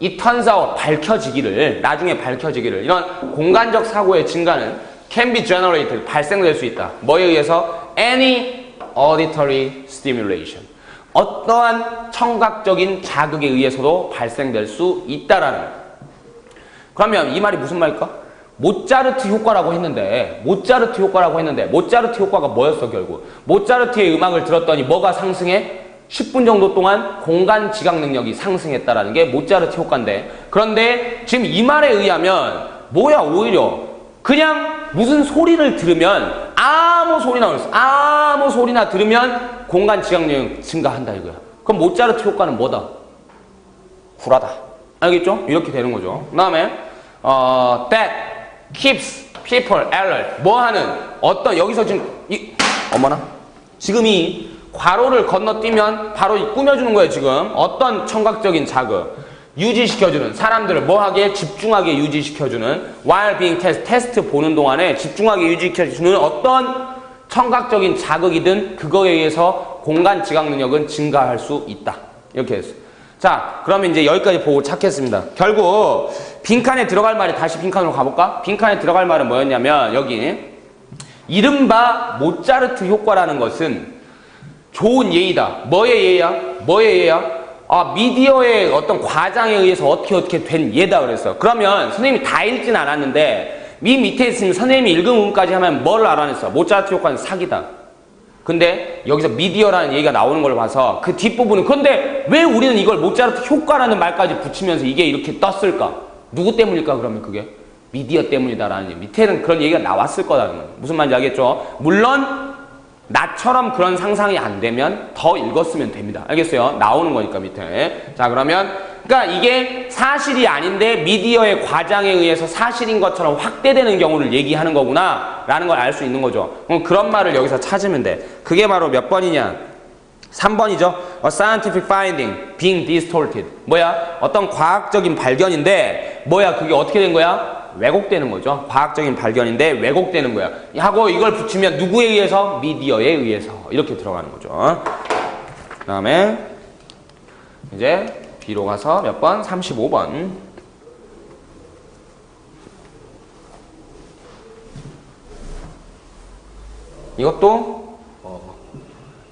이 turns out, 밝혀지기를, 나중에 밝혀지기를, 이런 공간적 사고의 증가는 can be generated, 발생될 수 있다. 뭐에 의해서? Any auditory stimulation, 어떠한 청각적인 자극에 의해서도 발생될 수 있다라는 거예요. 그러면 이 말이 무슨 말일까? 모차르트 효과라고 했는데 모차르트 효과가 뭐였어 결국? 모차르트의 음악을 들었더니 뭐가 상승해? 10분 정도 동안 공간 지각 능력이 상승했다라는 게 모차르트 효과인데, 그런데 지금 이 말에 의하면 뭐야? 오히려 그냥 무슨 소리를 들으면 아무 소리나 들으면 공간 지각 능력 증가한다 이거야. 그럼 모차르트 효과는 뭐다? 굴하다. 알겠죠? 이렇게 되는 거죠. 그 다음에 that keeps people alert, 뭐 하는 어떤, 여기서 지금 어머나, 지금 이 괄호를 건너뛰면 바로 꾸며주는 거예요. 지금 어떤 청각적인 자극 유지시켜주는, 사람들을 뭐하게? 집중하게 유지시켜주는, while being 테스트 보는 동안에 집중하게 유지시켜주는 어떤 청각적인 자극이든 그거에 의해서 공간 지각 능력은 증가할 수 있다. 이렇게 했어요. 자, 그러면 이제 여기까지 보고 찾겠습니다. 결국 빈칸에 들어갈 말이, 다시 빈칸으로 가볼까? 빈칸에 들어갈 말은 뭐였냐면 여기 이른바 모차르트 효과라는 것은 좋은 예이다. 뭐의 예야? 미디어의 어떤 과장에 의해서 어떻게 된 예다 그랬어. 그러면 선생님이 다 읽진 않았는데 밑에 있으면 선생님이 읽은 부분까지 하면 뭐를 알아냈어? 모차르트 효과는 사기다. 근데 여기서 미디어라는 얘기가 나오는 걸 봐서 그 뒷부분은, 근데 왜 우리는 이걸 모차르트 효과라는 말까지 붙이면서 이게 이렇게 떴을까? 누구 때문일까? 그러면 그게 미디어 때문이다라는 얘기. 밑에는 그런 얘기가 나왔을 거라는 거예요. 무슨 말인지 알겠죠? 물론 나처럼 그런 상상이 안 되면 더 읽었으면 됩니다. 알겠어요? 나오는 거니까 밑에. 자, 그러면 그러니까 이게 사실이 아닌데 미디어의 과장에 의해서 사실인 것처럼 확대되는 경우를 얘기하는 거구나 라는 걸 알 수 있는 거죠. 그럼 그런 말을 여기서 찾으면 돼. 그게 바로 몇 번이냐? 3번이죠. A scientific finding being distorted. 뭐야? 어떤 과학적인 발견인데 뭐야? 그게 어떻게 된 거야? 왜곡되는 거죠. 과학적인 발견인데 왜곡되는 거야. 하고 이걸 붙이면 누구에 의해서? 미디어에 의해서. 이렇게 들어가는 거죠. 그 다음에 이제 B로 가서 몇 번? 35번. 이것도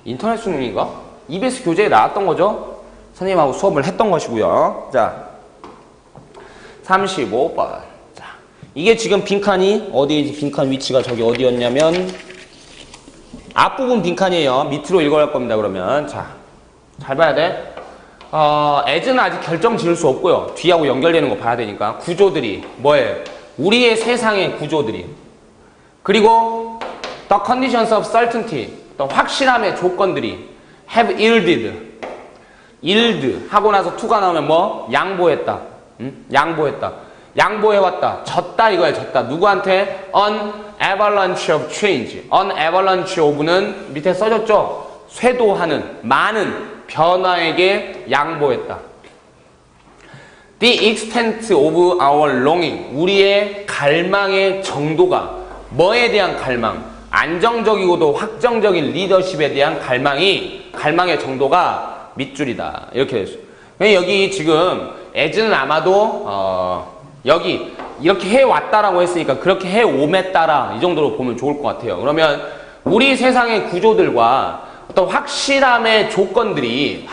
인터넷 수능인가? EBS 교재에 나왔던 거죠. 선생님하고 수업을 했던 것이고요. 자, 35번. 이게 지금 빈칸이 어디에, 빈칸 위치가 저기 어디였냐면 앞부분 빈칸이에요. 밑으로 읽어갈 겁니다. 그러면 자, 잘 봐야 돼. as는 아직 결정 지을 수 없고요. 뒤하고 연결되는 거 봐야 되니까 구조들이 뭐예요? 우리의 세상의 구조들이, 그리고 the conditions of certainty, 또 확실함의 조건들이 have yielded 하고 나서 to가 나오면 뭐? 양보했다. 양보해왔다. 졌다 이거야. 졌다. 누구한테? An avalanche of change. An avalanche of는 밑에 써졌죠? 쇄도하는, 많은 변화에게 양보했다. The extent of our longing. 우리의 갈망의 정도가 뭐에 대한 갈망? 안정적이고도 확정적인 리더십에 대한 갈망의 정도가 밑줄이다. 이렇게 됐어요. 여기 지금 as는 아마도 여기 이렇게 해왔다라고 했으니까 그렇게 해옴에 따라 이 정도로 보면 좋을 것 같아요. 그러면 우리 세상의 구조들과 어떤 확실함의 조건들이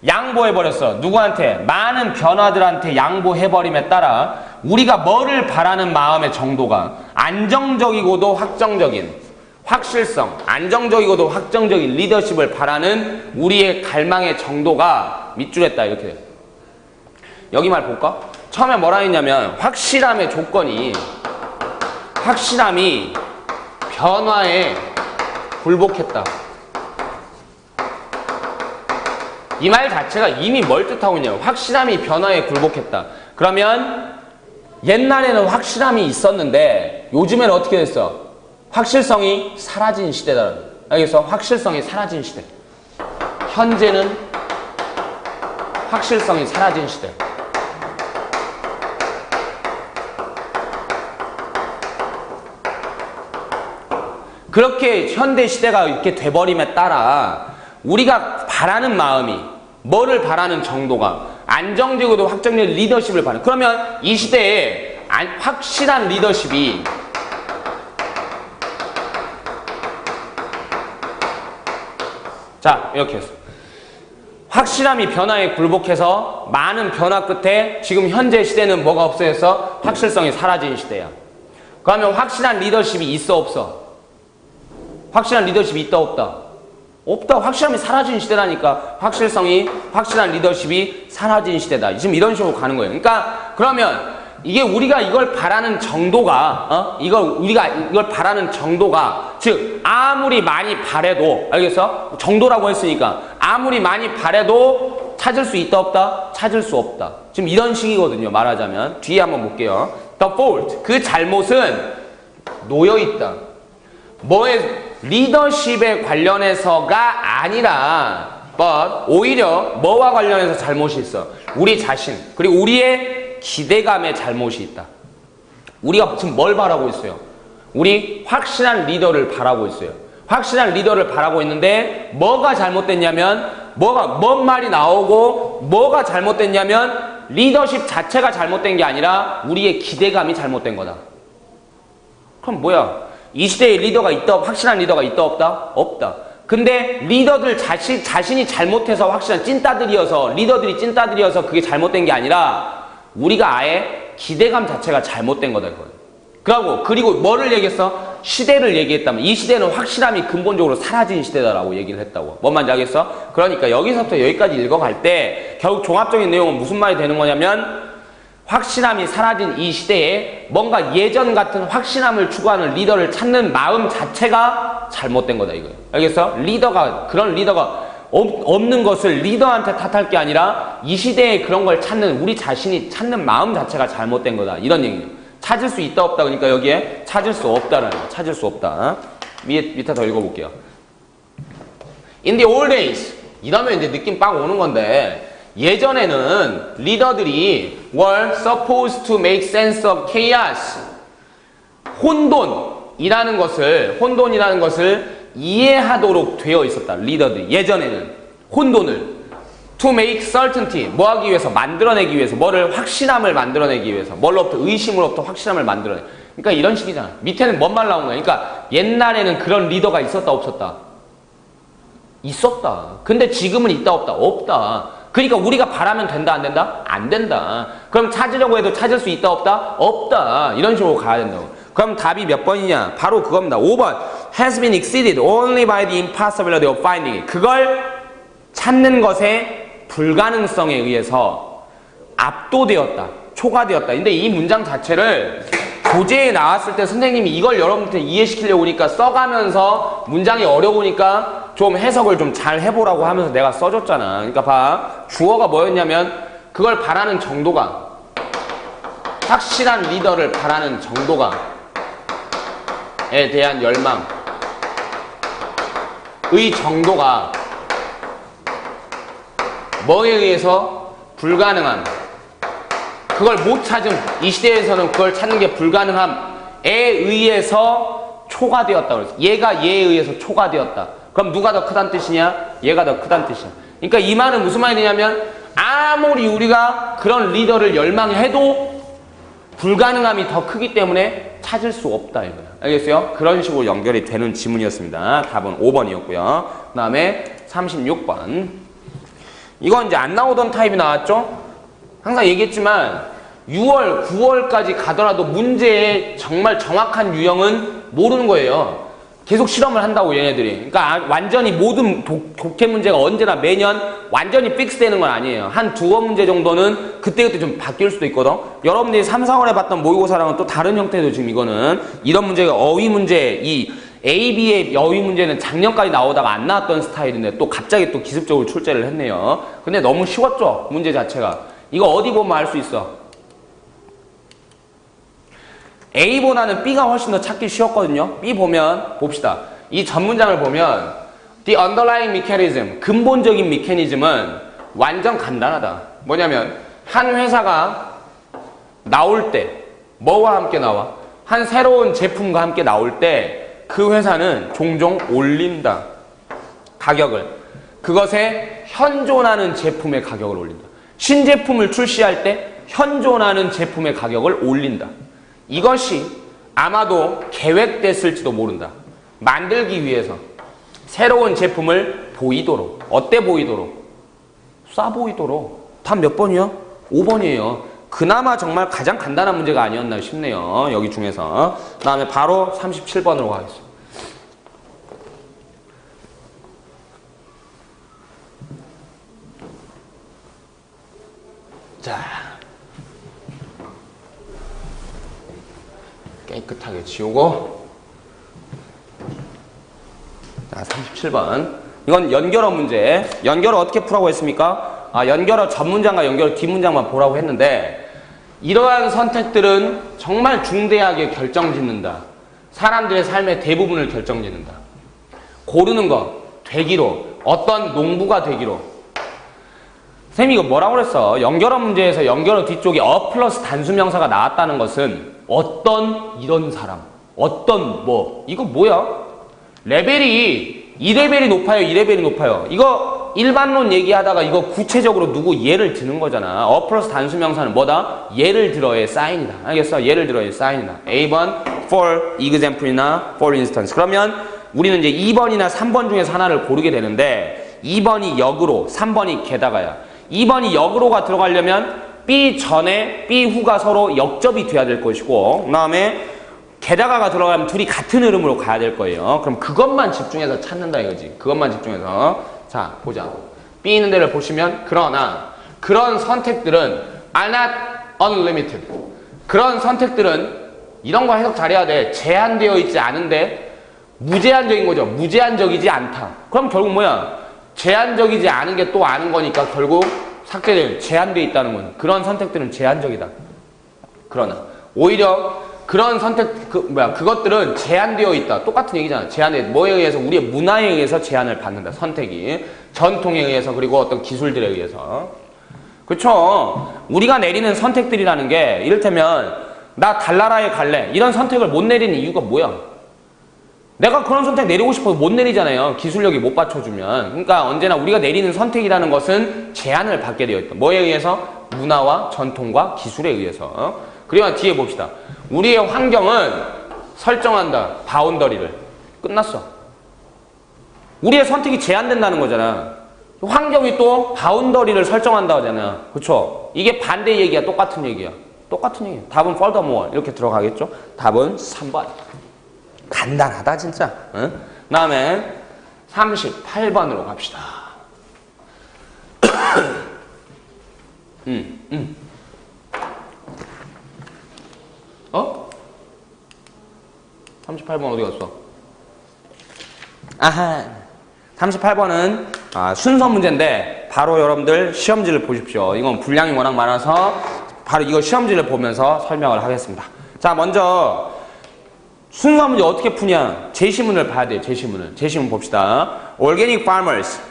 양보해버렸어. 누구한테? 많은 변화들한테 양보해버림에 따라 우리가 뭐를 바라는 마음의 정도가 안정적이고도 확정적인 확실성, 안정적이고도 확정적인 리더십을 바라는 우리의 갈망의 정도가 밑줄했다. 이렇게. 여기 말 볼까? 처음에 뭐라 했냐면 확실함이 변화에 굴복했다. 이 말 자체가 이미 뭘 뜻하고 있냐면 확실함이 변화에 굴복했다. 그러면 옛날에는 확실함이 있었는데 요즘에는 어떻게 됐어? 확실성이 사라진 시대다. 알겠어? 확실성이 사라진 시대. 현재는 확실성이 사라진 시대. 그렇게 현대 시대가 이렇게 돼버림에 따라 우리가 바라는 마음이 뭐를 바라는 정도가 안정적이고도 확정적인 리더십을 바라는. 그러면 이 시대에 확실한 리더십이 자 이렇게 했어. 확실함이 변화에 굴복해서 많은 변화 끝에 지금 현재 시대는 뭐가 없어졌어? 확실성이 사라진 시대야. 그러면 확실한 리더십이 있어 없어? 확실한 리더십이 있다 없다? 없다. 확실함이 사라진 시대라니까. 확실한 리더십이 사라진 시대다. 지금 이런 식으로 가는 거예요. 그러니까 그러면 이게 우리가 이걸 바라는 정도가 우리가 이걸 바라는 정도가 즉 아무리 많이 바래도 알겠어? 정도라고 했으니까 아무리 많이 바래도 찾을 수 있다 없다? 찾을 수 없다. 지금 이런 식이거든요. 말하자면 뒤에 한번 볼게요. The fault. 그 잘못은 놓여있다. 뭐에 리더십에 관련해서가 아니라 but 오히려 뭐와 관련해서 잘못이 있어? 우리 자신 그리고 우리의 기대감에 잘못이 있다. 우리가 지금 뭘 바라고 있어요? 우리 확실한 리더를 바라고 있어요. 확실한 리더를 바라고 있는데 뭐가 잘못됐냐면 뭔 말이 나오고 뭐가 잘못됐냐면 리더십 자체가 잘못된 게 아니라 우리의 기대감이 잘못된 거다. 그럼 뭐야? 이 시대에 리더가 있다, 확실한 리더가 있다 없다? 없다. 근데 리더들 자신이 잘못해서 확실한 리더들이 찐따들이어서 그게 잘못된 게 아니라 우리가 아예 기대감 자체가 잘못된 거다. 그리고 뭐를 얘기했어? 시대를 얘기했다면 이 시대는 확실함이 근본적으로 사라진 시대다라고 얘기를 했다고. 뭔 말인지 알겠어? 그러니까 여기서부터 여기까지 읽어갈 때 결국 종합적인 내용은 무슨 말이 되는 거냐면 확실함이 사라진 이 시대에 뭔가 예전 같은 확실함을 추구하는 리더를 찾는 마음 자체가 잘못된 거다 이거예요. 알겠어? 그런 리더가 없는 것을 리더한테 탓할 게 아니라 이 시대에 그런 걸 찾는 우리 자신이 찾는 마음 자체가 잘못된 거다. 이런 얘기예요. 찾을 수 있다 없다 그러니까 여기에 찾을 수 없다라는 거예요. 찾을 수 없다. 밑에 더 읽어볼게요. In the old days. 이러면 이제 느낌 빵 오는 건데 예전에는 리더들이 were supposed to make sense of chaos. 혼돈이라는 것을 이해하도록 되어 있었다. 리더들이 예전에는 혼돈을 to make certainty 뭐 하기 위해서 만들어내기 위해서 뭐를 확실함을 만들어내기 위해서 뭘로부터 의심으로부터 확실함을 만들어내. 그러니까 이런 식이잖아. 밑에는 뭔 말 나온 거야. 그러니까 옛날에는 그런 리더가 있었다 없었다? 있었다. 근데 지금은 있다 없다? 없다. 그러니까 우리가 바라면 된다 안 된다? 안 된다. 그럼 찾으려고 해도 찾을 수 있다 없다? 없다. 이런 식으로 가야 된다고. 그럼 답이 몇 번이냐? 바로 그겁니다. 5번. has been exceeded only by the impossibility of finding it. 그걸 찾는 것의 불가능성에 의해서 압도되었다. 초과되었다. 근데 이 문장 자체를 교재에 나왔을 때 선생님이 이걸 여러분한테 이해시키려고 하니까 써가면서 문장이 어려우니까 좀 해석을 좀 잘 해보라고 하면서 내가 써줬잖아. 그러니까 봐. 주어가 뭐였냐면 그걸 바라는 정도가 확실한 리더를 바라는 정도가에 대한 열망의 정도가 뭐에 의해서? 불가능함. 그걸 못 찾음. 이 시대에서는 그걸 찾는 게 불가능함에 의해서 초과되었다 그랬어. 얘가 얘에 의해서 초과되었다. 그럼 누가 더 크다는 뜻이냐? 얘가 더 크다는 뜻이야. 그러니까 이 말은 무슨 말이 되냐면 아무리 우리가 그런 리더를 열망해도 불가능함이 더 크기 때문에 찾을 수 없다 이거야. 알겠어요? 그런 식으로 연결이 되는 지문이었습니다. 답은 5번이었고요. 그 다음에 36번. 이건 이제 안 나오던 타입이 나왔죠? 항상 얘기했지만 6월, 9월까지 가더라도 문제의 정말 정확한 유형은 모르는 거예요. 계속 실험을 한다고 얘네들이. 그러니까 완전히 모든 독해 문제가 언제나 매년 완전히 픽스되는 건 아니에요. 한 두어 문제 정도는 그때그때 좀 바뀔 수도 있거든. 여러분들이 3, 4월에 봤던 모의고사랑은 또 다른 형태도 지금 이거는 이런 문제가 어휘 문제, 이 A, B의 어휘 문제는 작년까지 나오다가 안 나왔던 스타일인데 또 갑자기 또 기습적으로 출제를 했네요. 근데 너무 쉬웠죠? 문제 자체가. 이거 어디 보면 알 수 있어. A보다는 B가 훨씬 더 찾기 쉬웠거든요. B 보면 봅시다. 이 전 문장을 보면 The underlying mechanism, 근본적인 메커니즘은 완전 간단하다. 뭐냐면 한 회사가 나올 때 뭐와 함께 나와? 한 새로운 제품과 함께 나올 때 그 회사는 종종 올린다. 가격을. 그것에 현존하는 제품의 가격을 올린다. 신제품을 출시할 때 현존하는 제품의 가격을 올린다. 이것이 아마도 계획됐을지도 모른다. 만들기 위해서 새로운 제품을 보이도록. 어때 보이도록? 싸 보이도록. 답 몇 번이요? 5번이에요. 그나마 정말 가장 간단한 문제가 아니었나 싶네요. 여기 중에서. 그 다음에 바로 37번으로 가겠습니다. 자, 깨끗하게 지우고. 자, 37번. 이건 연결어 문제. 연결어 어떻게 풀라고 했습니까? 연결어 전 문장과 연결어 뒷 문장만 보라고 했는데 이러한 선택들은 정말 중대하게 결정짓는다. 사람들의 삶의 대부분을 결정짓는다. 고르는 거, 되기로, 어떤 농부가 되기로. 쌤이 이거 뭐라고 그랬어? 연결어 문제에서 연결어 뒤쪽에 플러스 단수명사가 나왔다는 것은 어떤 이런 사람, 어떤 뭐, 이거 뭐야? 레벨이 2레벨이 높아요, 2레벨이 높아요. 이거 일반론 얘기하다가 이거 구체적으로 누구 예를 드는 거잖아. 플러스 단수명사는 뭐다? 예를 들어의 사인이다. 알겠어? 예를 들어의 사인이다. A번 for example이나 for instance. 그러면 우리는 이제 2번이나 3번 중에서 하나를 고르게 되는데 2번이 역으로, 3번이 게다가야. 2번이 역으로가 들어가려면 B 전에 B 후가 서로 역접이 돼야 될 것이고 그 다음에 게다가가 들어가면 둘이 같은 흐름으로 가야 될 거예요. 그럼 그것만 집중해서 찾는다 이거지. 그것만 집중해서. 자, 보자. B 있는 데를 보시면 그러나 그런 선택들은 are not unlimited. 그런 선택들은 이런 거 해석 잘해야 돼. 제한되어 있지 않은데 무제한적인 거죠. 무제한적이지 않다. 그럼 결국 뭐야? 제한적이지 않은 게 또 아는 거니까 결국 삭제될 제한되어 있다는 건 그런 선택들은 제한적이다. 그러나 오히려 그런 선택 그것들은 제한되어 있다. 똑같은 얘기잖아. 제한에 뭐에 의해서 우리의 문화에 의해서 제한을 받는다. 선택이 전통에 의해서 그리고 어떤 기술들에 의해서. 그렇죠. 우리가 내리는 선택들이라는 게 이를테면 나 달나라에 갈래. 이런 선택을 못 내리는 이유가 뭐야? 내가 그런 선택 내리고 싶어도 못 내리잖아요. 기술력이 못 받쳐주면. 그러니까 언제나 우리가 내리는 선택이라는 것은 제한을 받게 되어 있다. 뭐에 의해서? 문화와 전통과 기술에 의해서. 그리고 뒤에 봅시다. 우리의 환경은 설정한다. 바운더리를. 끝났어. 우리의 선택이 제한된다는 거잖아. 환경이 또 바운더리를 설정한다 하잖아. 그쵸? 이게 반대 얘기야. 똑같은 얘기야. 똑같은 얘기야. 답은 furthermore 이렇게 들어가겠죠? 답은 3번. 간단하다 진짜. 응? 그 다음에 38번으로 갑시다. 38번 어디 갔어? 아하. 38번은 순서 문제인데 바로 여러분들 시험지를 보십시오. 이건 분량이 워낙 많아서 바로 이거 시험지를 보면서 설명을 하겠습니다. 자, 먼저 순서 문제 어떻게 푸냐? 제시문을 봐야 돼요. 제시문을. 제시문 봅시다. Organic farmers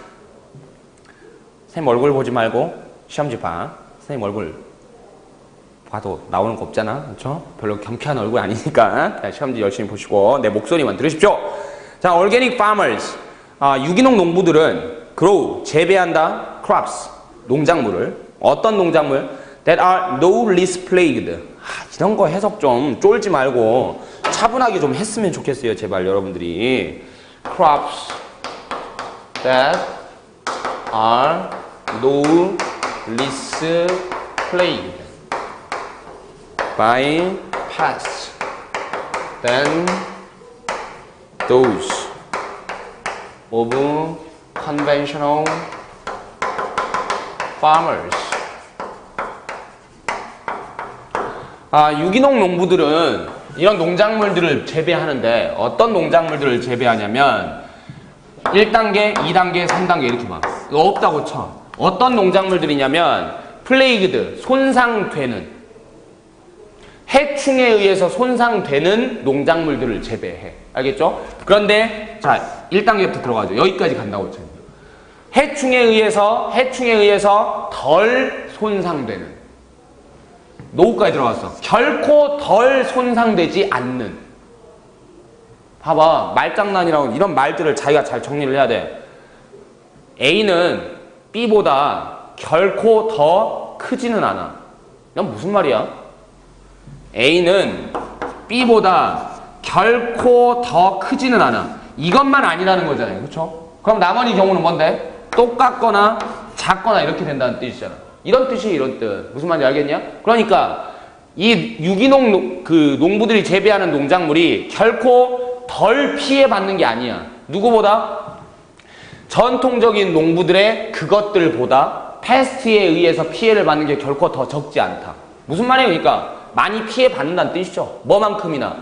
선생님 얼굴 보지 말고 시험지 봐. 선생님 얼굴 봐도 나오는 거 없잖아. 그렇죠? 별로 경쾌한 얼굴 아니니까 시험지 열심히 보시고 내 목소리만 들으십시오. 자, organic farmers. 유기농 농부들은 grow, 재배한다. crops, 농작물을. 어떤 농작물? that are no less plagued. 이런 거 해석 좀 쫄지 말고 차분하게 좀 했으면 좋겠어요. 제발 여러분들이. crops that are no less plagued by pests than those of conventional farmers. 유기농 농부들은 이런 농작물들을 재배하는데 어떤 농작물들을 재배하냐면 1단계, 2단계, 3단계 이렇게 봐. 이거 없다고 쳐. 어떤 농작물들이냐면 플레이그드, 손상되는, 해충에 의해서 손상되는 농작물들을 재배해. 알겠죠? 그런데 자, 1단계부터 들어가죠. 여기까지 간다고 쳐요. 해충에 의해서 덜 손상되는. 노후까지 들어갔어. 결코 덜 손상되지 않는. 봐봐. 말장난이라고 이런 말들을 자기가 잘 정리를 해야 돼. A는 B보다 결코 더 크지는 않아. 이건 무슨 말이야? A는 B보다 결코 더 크지는 않아. 이것만 아니라는 거잖아요. 그렇죠? 그럼 나머지 경우는 뭔데? 똑같거나 작거나 이렇게 된다는 뜻이잖아. 이런 뜻이 이런 뜻. 무슨 말인지 알겠냐? 그러니까 이 유기농 농부들이 재배하는 농작물이 결코 덜 피해받는 게 아니야. 누구보다? 전통적인 농부들의 그것들보다 패스트에 의해서 피해를 받는 게 결코 더 적지 않다. 무슨 말이에요? 그러니까 많이 피해받는다는 뜻이죠. 뭐만큼이나.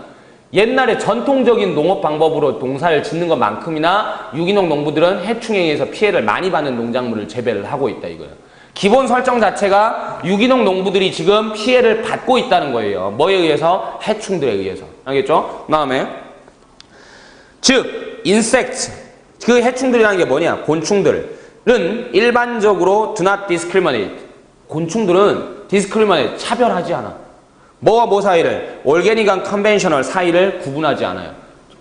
옛날에 전통적인 농업 방법으로 농사를 짓는 것만큼이나 유기농 농부들은 해충에 의해서 피해를 많이 받는 농작물을 재배를 하고 있다 이거예요. 기본 설정 자체가 유기농 농부들이 지금 피해를 받고 있다는 거예요. 뭐에 의해서? 해충들에 의해서. 알겠죠? 그 다음에 즉 insect, 그 해충들이라는 게 뭐냐? 곤충들은 일반적으로 do not discriminate. 곤충들은 discriminate, 차별하지 않아. 뭐와 뭐 사이를? 올게닉과 컨벤셔널 사이를 구분하지 않아요.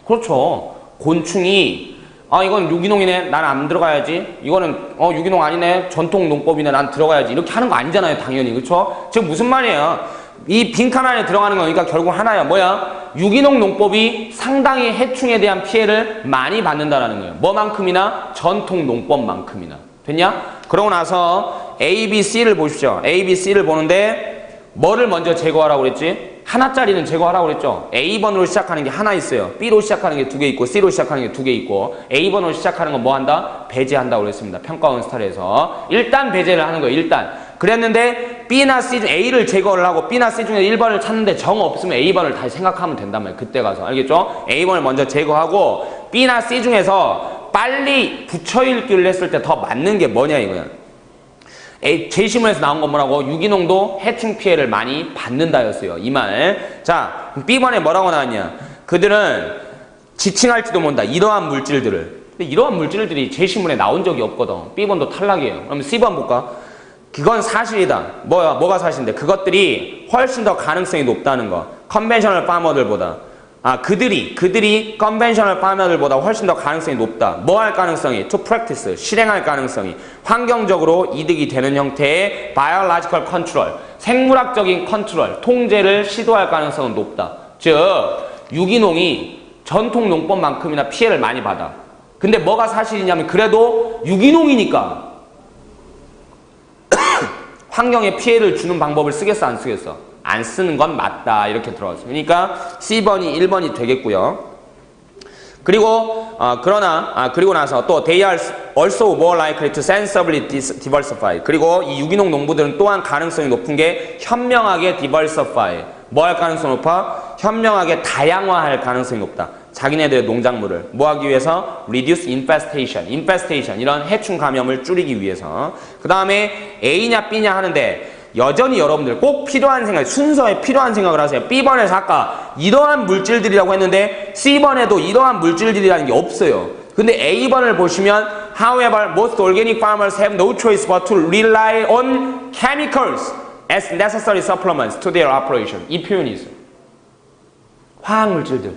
그렇죠. 곤충이 이건 유기농이네, 난 안 들어가야지. 이거는 유기농 아니네, 전통 농법이네, 난 들어가야지. 이렇게 하는 거 아니잖아요, 당연히. 그렇죠? 지금 무슨 말이에요? 이 빈칸 안에 들어가는 거니까 결국 하나야. 뭐야? 유기농 농법이 상당히 해충에 대한 피해를 많이 받는다라는 거예요. 뭐만큼이나? 전통 농법만큼이나. 됐냐? 그러고 나서 A, B, C를 보십시오. A, B, C를 보는데 뭐를 먼저 제거하라고 그랬지? 하나짜리는 제거하라고 그랬죠? A번으로 시작하는 게 하나 있어요. B로 시작하는 게 2개 있고 C로 시작하는 게 2개 있고 A번으로 시작하는 건 뭐 한다? 배제한다고 그랬습니다. 평가원 스타일에서. 일단 배제를 하는 거예요. 일단. 그랬는데 B나 C 중 A를 제거를 하고 B나 C 중에 1번을 찾는데 정 없으면 A번을 다시 생각하면 된단 말이에요. 그때 가서. 알겠죠? A번을 먼저 제거하고 B나 C 중에서 빨리 붙여 읽기를 했을 때 더 맞는 게 뭐냐 이거야. 제시문에서 나온 건 뭐라고? 유기농도 해충 피해를 많이 받는다였어요. 이 말. 자, B번에 뭐라고 나왔냐? 그들은 지칭할지도 모른다. 이러한 물질들을. 근데 이러한 물질들이 제시문에 나온 적이 없거든. B번도 탈락이에요. 그럼 C번 볼까? 그건 사실이다. 뭐가 사실인데? 그것들이 훨씬 더 가능성이 높다는 거. 컨벤셔널 파머들보다. 그들이 컨벤셔널 파머들보다 훨씬 더 가능성이 높다. 뭐 할 가능성이? To practice, 실행할 가능성이. 환경적으로 이득이 되는 형태의 biological control, 생물학적인 컨트롤, 통제를 시도할 가능성은 높다. 즉, 유기농이 전통 농법만큼이나 피해를 많이 받아. 근데 뭐가 사실이냐면 그래도 유기농이니까 환경에 피해를 주는 방법을 쓰겠어 안 쓰겠어? 안 쓰는 건 맞다. 이렇게 들어갔어요. 그러니까 C번이 1번이 되겠고요. 그리고 그리고 나서 또 they are also more likely to sensibly diversify. 그리고 이 유기농 농부들은 또한 가능성이 높은 게 현명하게 diversify. 뭐 할 가능성이 높아? 현명하게 다양화할 가능성이 높다. 자기네들의 농작물을 뭐 하기 위해서? reduce infestation 이런 해충 감염을 줄이기 위해서. 그 다음에 A냐 B냐 하는데 여전히 여러분들 꼭 필요한 생각, 순서에 필요한 생각을 하세요. B번에서 아까 이러한 물질들이라고 했는데 C번에도 이러한 물질들이라는 게 없어요. 근데 A번을 보시면 However, most organic farmers have no choice but to rely on chemicals as necessary supplements to their operation. 이 표현이 있어요. 화학물질들,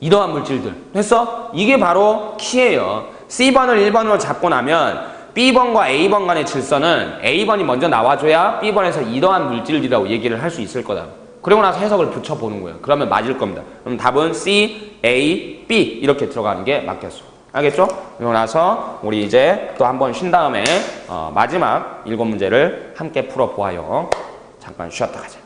이러한 물질들. 그래서 이게 바로 키예요. C번을 1번으로 잡고 나면 B번과 A번 간의 질서는 A번이 먼저 나와줘야 B번에서 이러한 물질이라고 얘기를 할 수 있을 거다. 그리고 나서 해석을 붙여보는 거예요. 그러면 맞을 겁니다. 그럼 답은 C, A, B 이렇게 들어가는 게 맞겠어. 알겠죠? 그러고 나서 우리 이제 또 한 번 쉰 다음에 마지막 7문제를 함께 풀어보아요. 잠깐 쉬었다 가자.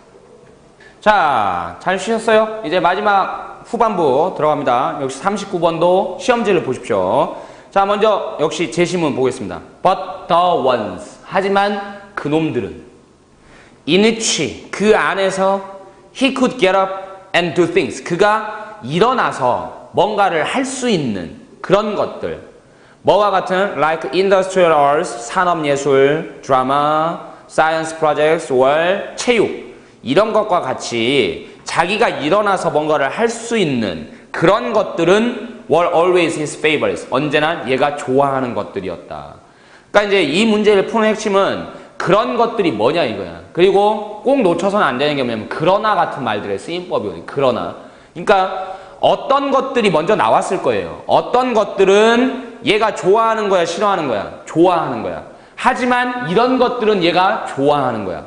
자, 잘 쉬셨어요? 이제 마지막 후반부 들어갑니다. 역시 39번도 시험지를 보십시오. 자, 먼저 역시 제시문 보겠습니다. But the ones. 하지만 그놈들은 in which 그 안에서 he could get up and do things. 그가 일어나서 뭔가를 할 수 있는 그런 것들. 뭐와 같은 like industrial arts, 산업예술, 드라마, science projects, 월, 체육 이런 것과 같이 자기가 일어나서 뭔가를 할 수 있는 그런 것들은 were always his favorites. 언제나 얘가 좋아하는 것들이었다. 그러니까 이제 이 문제를 푸는 핵심은 그런 것들이 뭐냐 이거야. 그리고 꼭 놓쳐서는 안 되는 게 뭐냐면 그러나 같은 말들의 쓰임법이거든요. 그러나. 그러니까 어떤 것들이 먼저 나왔을 거예요. 어떤 것들은 얘가 좋아하는 거야, 싫어하는 거야? 좋아하는 거야. 하지만 이런 것들은 얘가 좋아하는 거야.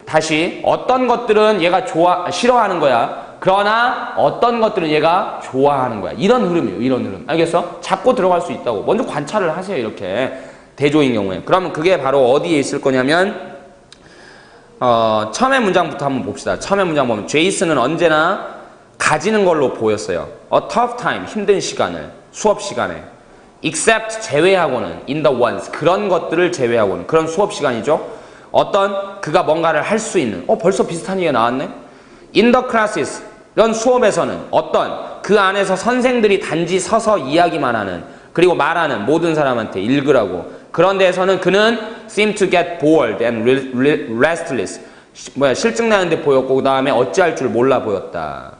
다시 어떤 것들은 얘가 싫어하는 거야. 그러나 어떤 것들은 얘가 좋아하는 거야. 이런 흐름이에요. 이런 흐름. 알겠어? 잡고 들어갈 수 있다고. 먼저 관찰을 하세요. 이렇게. 대조인 경우에. 그러면 그게 바로 어디에 있을 거냐면 처음의 문장부터 한번 봅시다. 처음의 문장 보면 제이슨은 언제나 가지는 걸로 보였어요. A tough time. 힘든 시간을. 수업 시간에. except 제외하고는 in the ones. 그런 것들을 제외하고는. 그런 수업 시간이죠. 어떤 그가 뭔가를 할 수 있는. 벌써 비슷한 얘기가 나왔네. in the classes. 이런 수업에서는 어떤 그 안에서 선생들이 단지 서서 이야기만 하는 그리고 말하는 모든 사람한테 읽으라고 그런 데에서는 그는 seemed to get bored and restless. 실증 나는데 보였고 그 다음에 어찌할 줄 몰라 보였다.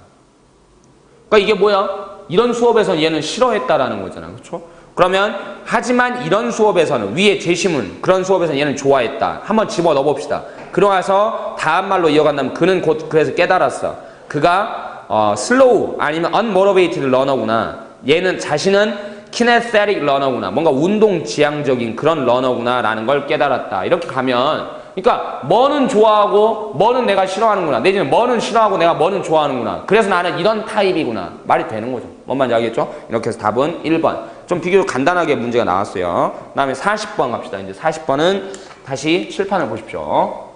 그러니까 이게 뭐야? 이런 수업에서 얘는 싫어했다라는 거잖아. 그렇죠? 그러면 하지만 이런 수업에서는 위에 제시문 그런 수업에서는 얘는 좋아했다. 한번 집어넣어 봅시다. 그러고 나서 다음 말로 이어간다면 그는 곧 그래서 깨달았어. 그가 slow 아니면 unmotivated learner구나. 얘는 자신은 kinesthetic learner구나. 뭔가 운동 지향적인 그런 learner구나 라는 걸 깨달았다. 이렇게 가면 그러니까 뭐는 좋아하고 뭐는 내가 싫어하는구나. 내지는 뭐는 싫어하고 내가 뭐는 좋아하는구나. 그래서 나는 이런 타입이구나. 말이 되는 거죠. 뭔 말인지 알겠죠? 이렇게 해서 답은 1번. 좀 비교적 간단하게 문제가 나왔어요. 그 다음에 40번 갑시다. 이제 40번은 다시 칠판을 보십시오.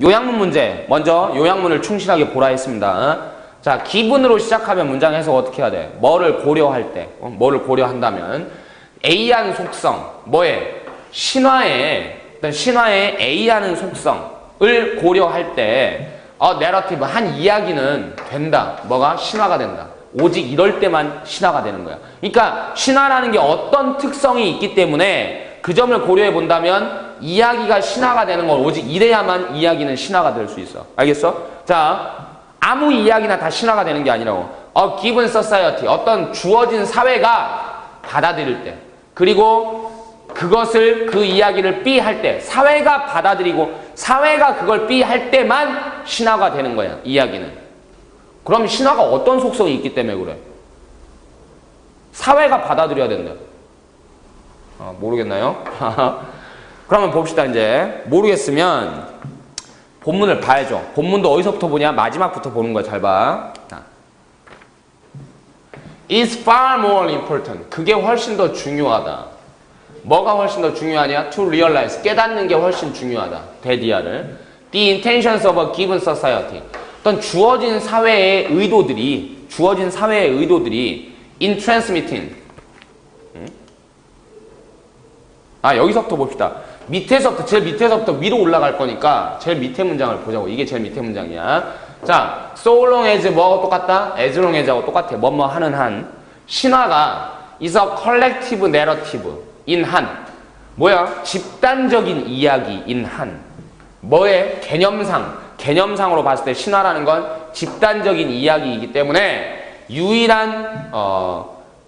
요약문 문제. 먼저 요약문을 충실하게 보라 했습니다. 자, 기분으로 시작하면 문장 해석 어떻게 해야 돼? 뭐를 고려할 때, 뭐를 고려한다면 A하는 속성, 뭐에? 신화의 A하는 속성을 고려할 때 내러티브, 한 이야기는 된다. 뭐가? 신화가 된다. 오직 이럴 때만 신화가 되는 거야. 그러니까 신화라는 게 어떤 특성이 있기 때문에 그 점을 고려해 본다면 이야기가 신화가 되는 건 오직 이래야만 이야기는 신화가 될 수 있어. 알겠어? 자, 아무 이야기나 다 신화가 되는 게 아니라고. given society, 어떤 주어진 사회가 받아들일 때, 그리고 그것을 그 이야기를 B 할 때, 사회가 받아들이고 사회가 그걸 B 할 때만 신화가 되는 거야. 이야기는. 그럼 신화가 어떤 속성이 있기 때문에 그래? 사회가 받아들여야 된다. 모르겠나요? 그러면 봅시다. 이제 모르겠으면 본문을 봐야죠. 본문도 어디서부터 보냐? 마지막부터 보는 거야. 잘 봐. is far more important. 그게 훨씬 더 중요하다. 뭐가 훨씬 더 중요하냐? to realize. 깨닫는 게 훨씬 중요하다. 대디아를. The intentions of a given society. 어떤 주어진 사회의 의도들이 in transmitting. 여기서부터 봅시다. 제일 밑에서부터 위로 올라갈 거니까 제일 밑에 문장을 보자고. 이게 제일 밑에 문장이야. 자, so long as 뭐하고 똑같다? as long as하고 똑같아. 뭐뭐 하는 한. 신화가 is a collective narrative in 한. 뭐야? 집단적인 이야기 in 한. 뭐의? 개념상으로 봤을 때 신화라는 건 집단적인 이야기이기 때문에 유일한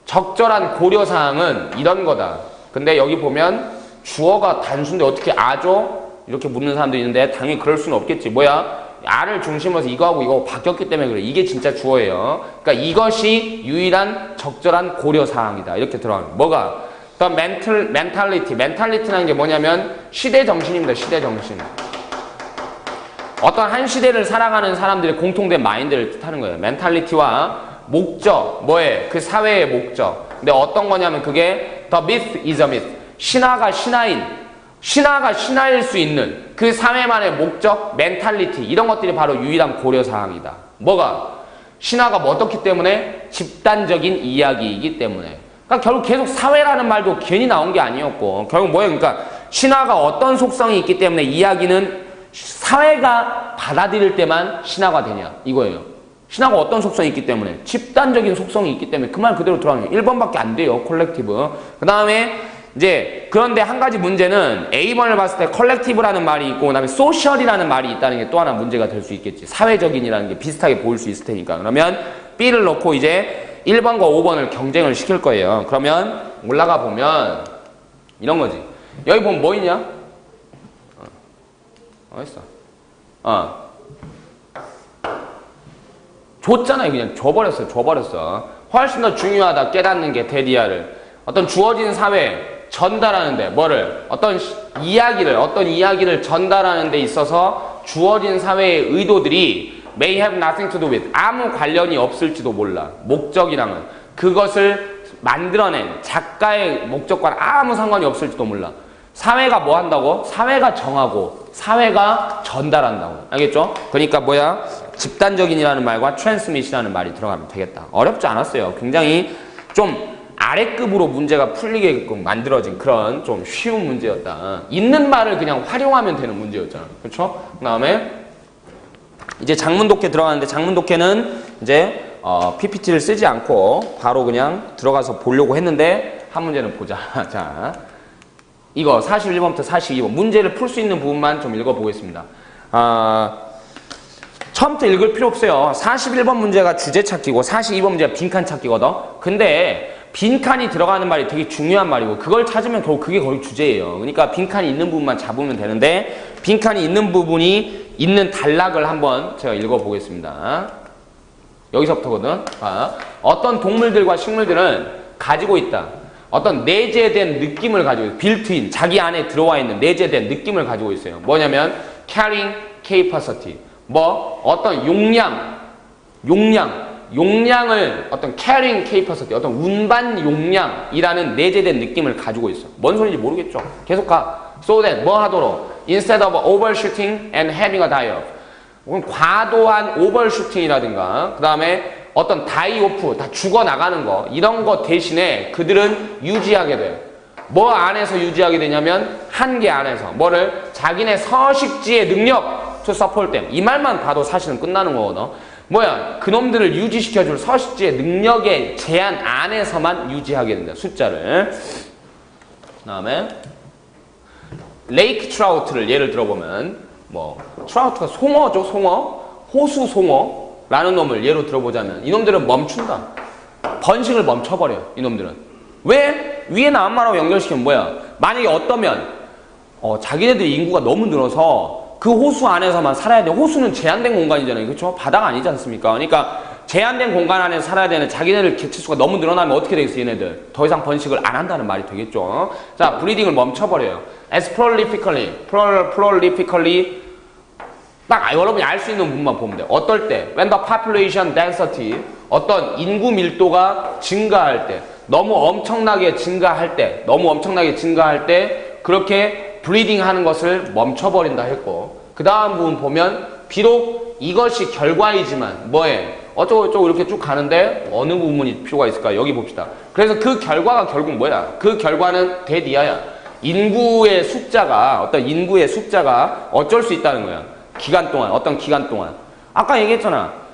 적절한 고려사항은 이런 거다. 근데 여기 보면 주어가 단수인데 어떻게 아죠? 이렇게 묻는 사람도 있는데 당연히 그럴 수는 없겠지. 뭐야? 아를 중심으로 해서 이거하고 이거 바뀌었기 때문에 그래. 이게 진짜 주어예요. 그러니까 이것이 유일한 적절한 고려사항이다. 이렇게 들어가는 뭐가? The 멘탈리티라는 게 뭐냐면 시대정신입니다. 시대정신. 어떤 한 시대를 살아가는 사람들의 공통된 마인드를 뜻하는 거예요. 멘탈리티와 목적, 뭐에? 그 사회의 목적. 근데 어떤 거냐면 그게 The myth is a myth. 신화가 신화일 수 있는 그 사회만의 목적, 멘탈리티 이런 것들이 바로 유일한 고려사항이다. 뭐가? 신화가 뭐 어떻기 때문에? 집단적인 이야기이기 때문에. 그러니까 결국 계속 사회라는 말도 괜히 나온 게 아니었고 결국 뭐예요? 그러니까 신화가 어떤 속성이 있기 때문에 이야기는 사회가 받아들일 때만 신화가 되냐 이거예요. 신화가 어떤 속성이 있기 때문에? 집단적인 속성이 있기 때문에 그 말 그대로 들어가면 1번밖에 안 돼요. 콜렉티브. 그 다음에 이제 그런데 한 가지 문제는 A번을 봤을 때 컬렉티브라는 말이 있고 그다음에 소셜이라는 말이 있다는 게 또 하나 문제가 될 수 있겠지. 사회적인이라는 게 비슷하게 보일 수 있을 테니까. 그러면 B를 넣고 이제 1번과 5번을 경쟁을 시킬 거예요. 그러면 올라가 보면 이런 거지. 여기 보면 뭐 있냐? 어딨어? 줬잖아요. 그냥 줘버렸어. 훨씬 더 중요하다. 깨닫는 게 데디아를. 어떤 주어진 사회 전달하는데 뭐를 어떤 이야기를 전달하는 데 있어서 주어진 사회의 의도들이 may have nothing to do with 아무 관련이 없을지도 몰라. 목적이랑은 그것을 만들어낸 작가의 목적과는 아무 상관이 없을지도 몰라. 사회가 뭐 한다고? 사회가 정하고 사회가 전달한다고. 알겠죠? 그러니까 뭐야? 집단적인이라는 말과 트랜스미시라는 말이 들어가면 되겠다. 어렵지 않았어요. 굉장히 좀 아래급으로 문제가 풀리게끔 만들어진 그런 좀 쉬운 문제였다. 있는 말을 그냥 활용하면 되는 문제였잖아. 그렇죠? 그 다음에 이제 장문독해 들어가는데 장문독해는 이제 PPT를 쓰지 않고 바로 그냥 들어가서 보려고 했는데 한 문제는 보자. 자, 이거 41번부터 42번 문제를 풀 수 있는 부분만 좀 읽어보겠습니다. 처음부터 읽을 필요 없어요. 41번 문제가 주제 찾기고 42번 문제가 빈칸 찾기거든. 근데 빈칸이 들어가는 말이 되게 중요한 말이고 그걸 찾으면 결국 그게 거의 주제예요. 그러니까 빈칸이 있는 부분만 잡으면 되는데 빈칸이 있는 부분이 있는 단락을 한번 제가 읽어보겠습니다. 여기서부터거든. 어떤 동물들과 식물들은 가지고 있다. 어떤 내재된 느낌을 가지고 있어요. 빌트인, 자기 안에 들어와 있는 내재된 느낌을 가지고 있어요. 뭐냐면 carrying capacity. 어떤 용량을 어떤 carrying capacity, 어떤 운반 용량이라는 내재된 느낌을 가지고 있어. 뭔 소리인지 모르겠죠. 계속 가. So that 뭐 하도록? Instead of overshooting and having a die-off. 과도한 오버슈팅이라든가 그 다음에 어떤 다이오프, 다 죽어나가는 거 이런 거 대신에 그들은 유지하게 돼요. 뭐 안에서 유지하게 되냐면 한계 안에서 뭐를? 자기네 서식지의 능력 to support them. 이 말만 봐도 사실은 끝나는 거거든. 뭐야? 그놈들을 유지시켜줄 서식지의 능력의 제한 안에서만 유지하게 된다. 숫자를. 그 다음에 레이크 트라우트를 예를 들어보면 트라우트가 송어죠. 송어. 호수 송어라는 놈을 예로 들어보자면 이놈들은 멈춘다. 번식을 멈춰버려. 이놈들은. 왜? 위에 나온 말하고 연결시키면 뭐야? 만약에 어떠면 자기네들 인구가 너무 늘어서 그 호수 안에서만 살아야 돼. 호수는 제한된 공간이잖아요. 그렇죠? 바다가 아니지 않습니까? 그러니까 제한된 공간 안에서 살아야 되는 자기네들 개체수가 너무 늘어나면 어떻게 되겠어, 얘네들? 더 이상 번식을 안 한다는 말이 되겠죠. 자, 브리딩을 멈춰버려요. as prolifically 딱 여러분이 알 수 있는 부분만 보면 돼요. 어떨 때? when the population density 어떤 인구 밀도가 증가할 때 너무 엄청나게 증가할 때 그렇게 브리딩 하는 것을 멈춰버린다 했고 그 다음 부분 보면 비록 이것이 결과이지만 어쩌고저쩌고 이렇게 쭉 가는데 어느 부분이 필요가 있을까? 여기 봅시다. 그래서 그 결과가 결국 뭐야? 그 결과는 대디아야. 인구의 숫자가 어쩔 수 있다는 거야. 어떤 기간 동안. 아까 얘기했잖아.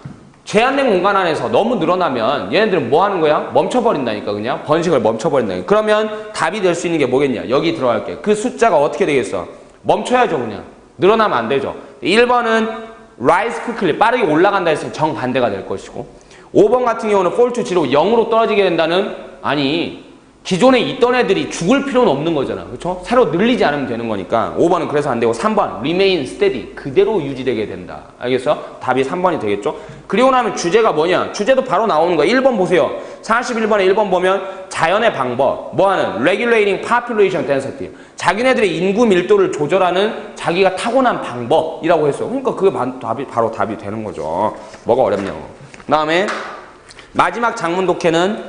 제한된 공간 안에서 너무 늘어나면 얘네들은 뭐 하는 거야? 멈춰버린다니까. 그냥 번식을 멈춰버린다니까. 그러면 답이 될 수 있는 게 뭐겠냐? 여기 들어갈게. 그 숫자가 어떻게 되겠어? 멈춰야죠. 그냥 늘어나면 안 되죠. 1번은 rise quickly 빠르게 올라간다 했으면 정반대가 될 것이고 5번 같은 경우는 fall to zero 0으로 떨어지게 된다는 아니 기존에 있던 애들이 죽을 필요는 없는 거잖아. 그렇죠? 새로 늘리지 않으면 되는 거니까 5번은 그래서 안 되고 3번 remain steady 그대로 유지되게 된다. 알겠어? 답이 3번이 되겠죠? 그리고 나면 주제가 뭐냐? 주제도 바로 나오는 거야. 1번 보세요. 41번에 1번 보면 자연의 방법 뭐하는? regulating population density 자기네들의 인구 밀도를 조절하는 자기가 타고난 방법이라고 했어. 그러니까 그게 바로 답이 되는 거죠. 뭐가 어렵냐고. 그 다음에 마지막 장문 독해는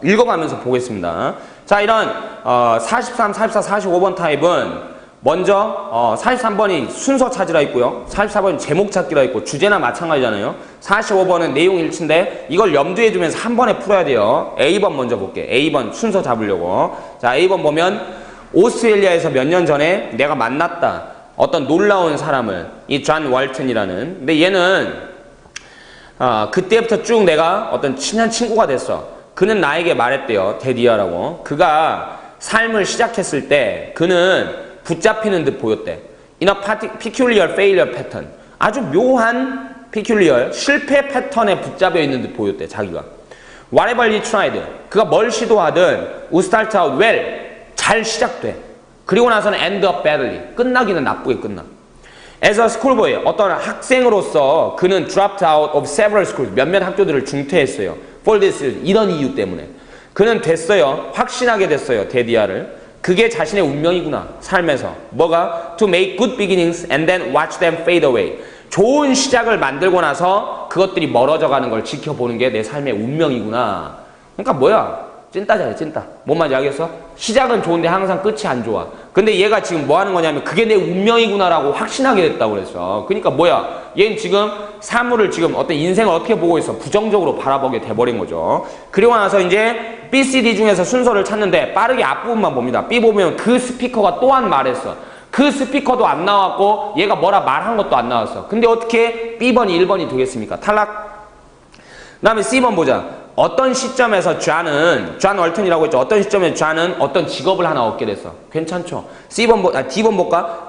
읽어가면서 보겠습니다. 자, 이런 43, 44, 45번 타입은 먼저 43번이 순서 찾으라 있고요. 44번이 제목 찾기라 있고 주제나 마찬가지잖아요. 45번은 내용 일치인데 이걸 염두에 두면서 한 번에 풀어야 돼요. A번 먼저 볼게. A번 순서 잡으려고. 자, A번 보면 오스트레일리아에서 몇 년 전에 내가 만났다. 어떤 놀라운 사람을 이 존 월튼이라는. 근데 얘는 그때부터 쭉 내가 어떤 친한 친구가 됐어. 그는 나에게 말했대요. 데디아라고. 그가 삶을 시작했을 때 그는 붙잡히는 듯 보였대. In a peculiar failure pattern. 아주 묘한 peculiar 실패 패턴에 붙잡혀 있는 듯 보였대. 자기가. Whatever he tried. 그가 뭘 시도하든 would start out well. 잘 시작돼. 그리고 나서는 end up badly. 끝나기는 나쁘게 끝나. As a schoolboy, 어떤 학생으로서 그는 dropped out of several schools, 몇몇 학교들을 중퇴했어요. For this, 이런 이유 때문에. 그는 됐어요. 확신하게 됐어요. 데디아를. 그게 자신의 운명이구나. 삶에서. 뭐가? To make good beginnings and then watch them fade away. 좋은 시작을 만들고 나서 그것들이 멀어져 가는 걸 지켜보는 게 내 삶의 운명이구나. 그러니까 뭐야? 찐따잖아요, 찐따. 뭔 말인지 알겠어? 시작은 좋은데 항상 끝이 안 좋아. 근데 얘가 지금 뭐 하는 거냐면 그게 내 운명이구나라고 확신하게 됐다고 그랬어. 그러니까 뭐야? 얘는 지금 사물을 지금 어떤 인생을 어떻게 보고 있어? 부정적으로 바라보게 돼버린 거죠. 그리고 나서 이제 B, C, D 중에서 순서를 찾는데 빠르게 앞부분만 봅니다. B 보면 그 스피커가 또한 말했어. 그 스피커도 안 나왔고 얘가 뭐라 말한 것도 안 나왔어. 근데 어떻게 B번이 1번이 되겠습니까? 탈락. 그 다음에 C번 보자. 어떤 시점에서 존 월튼이라고 했죠. 어떤 시점에 존은 어떤 직업을 하나 얻게 됐어. 괜찮죠? D번 볼까?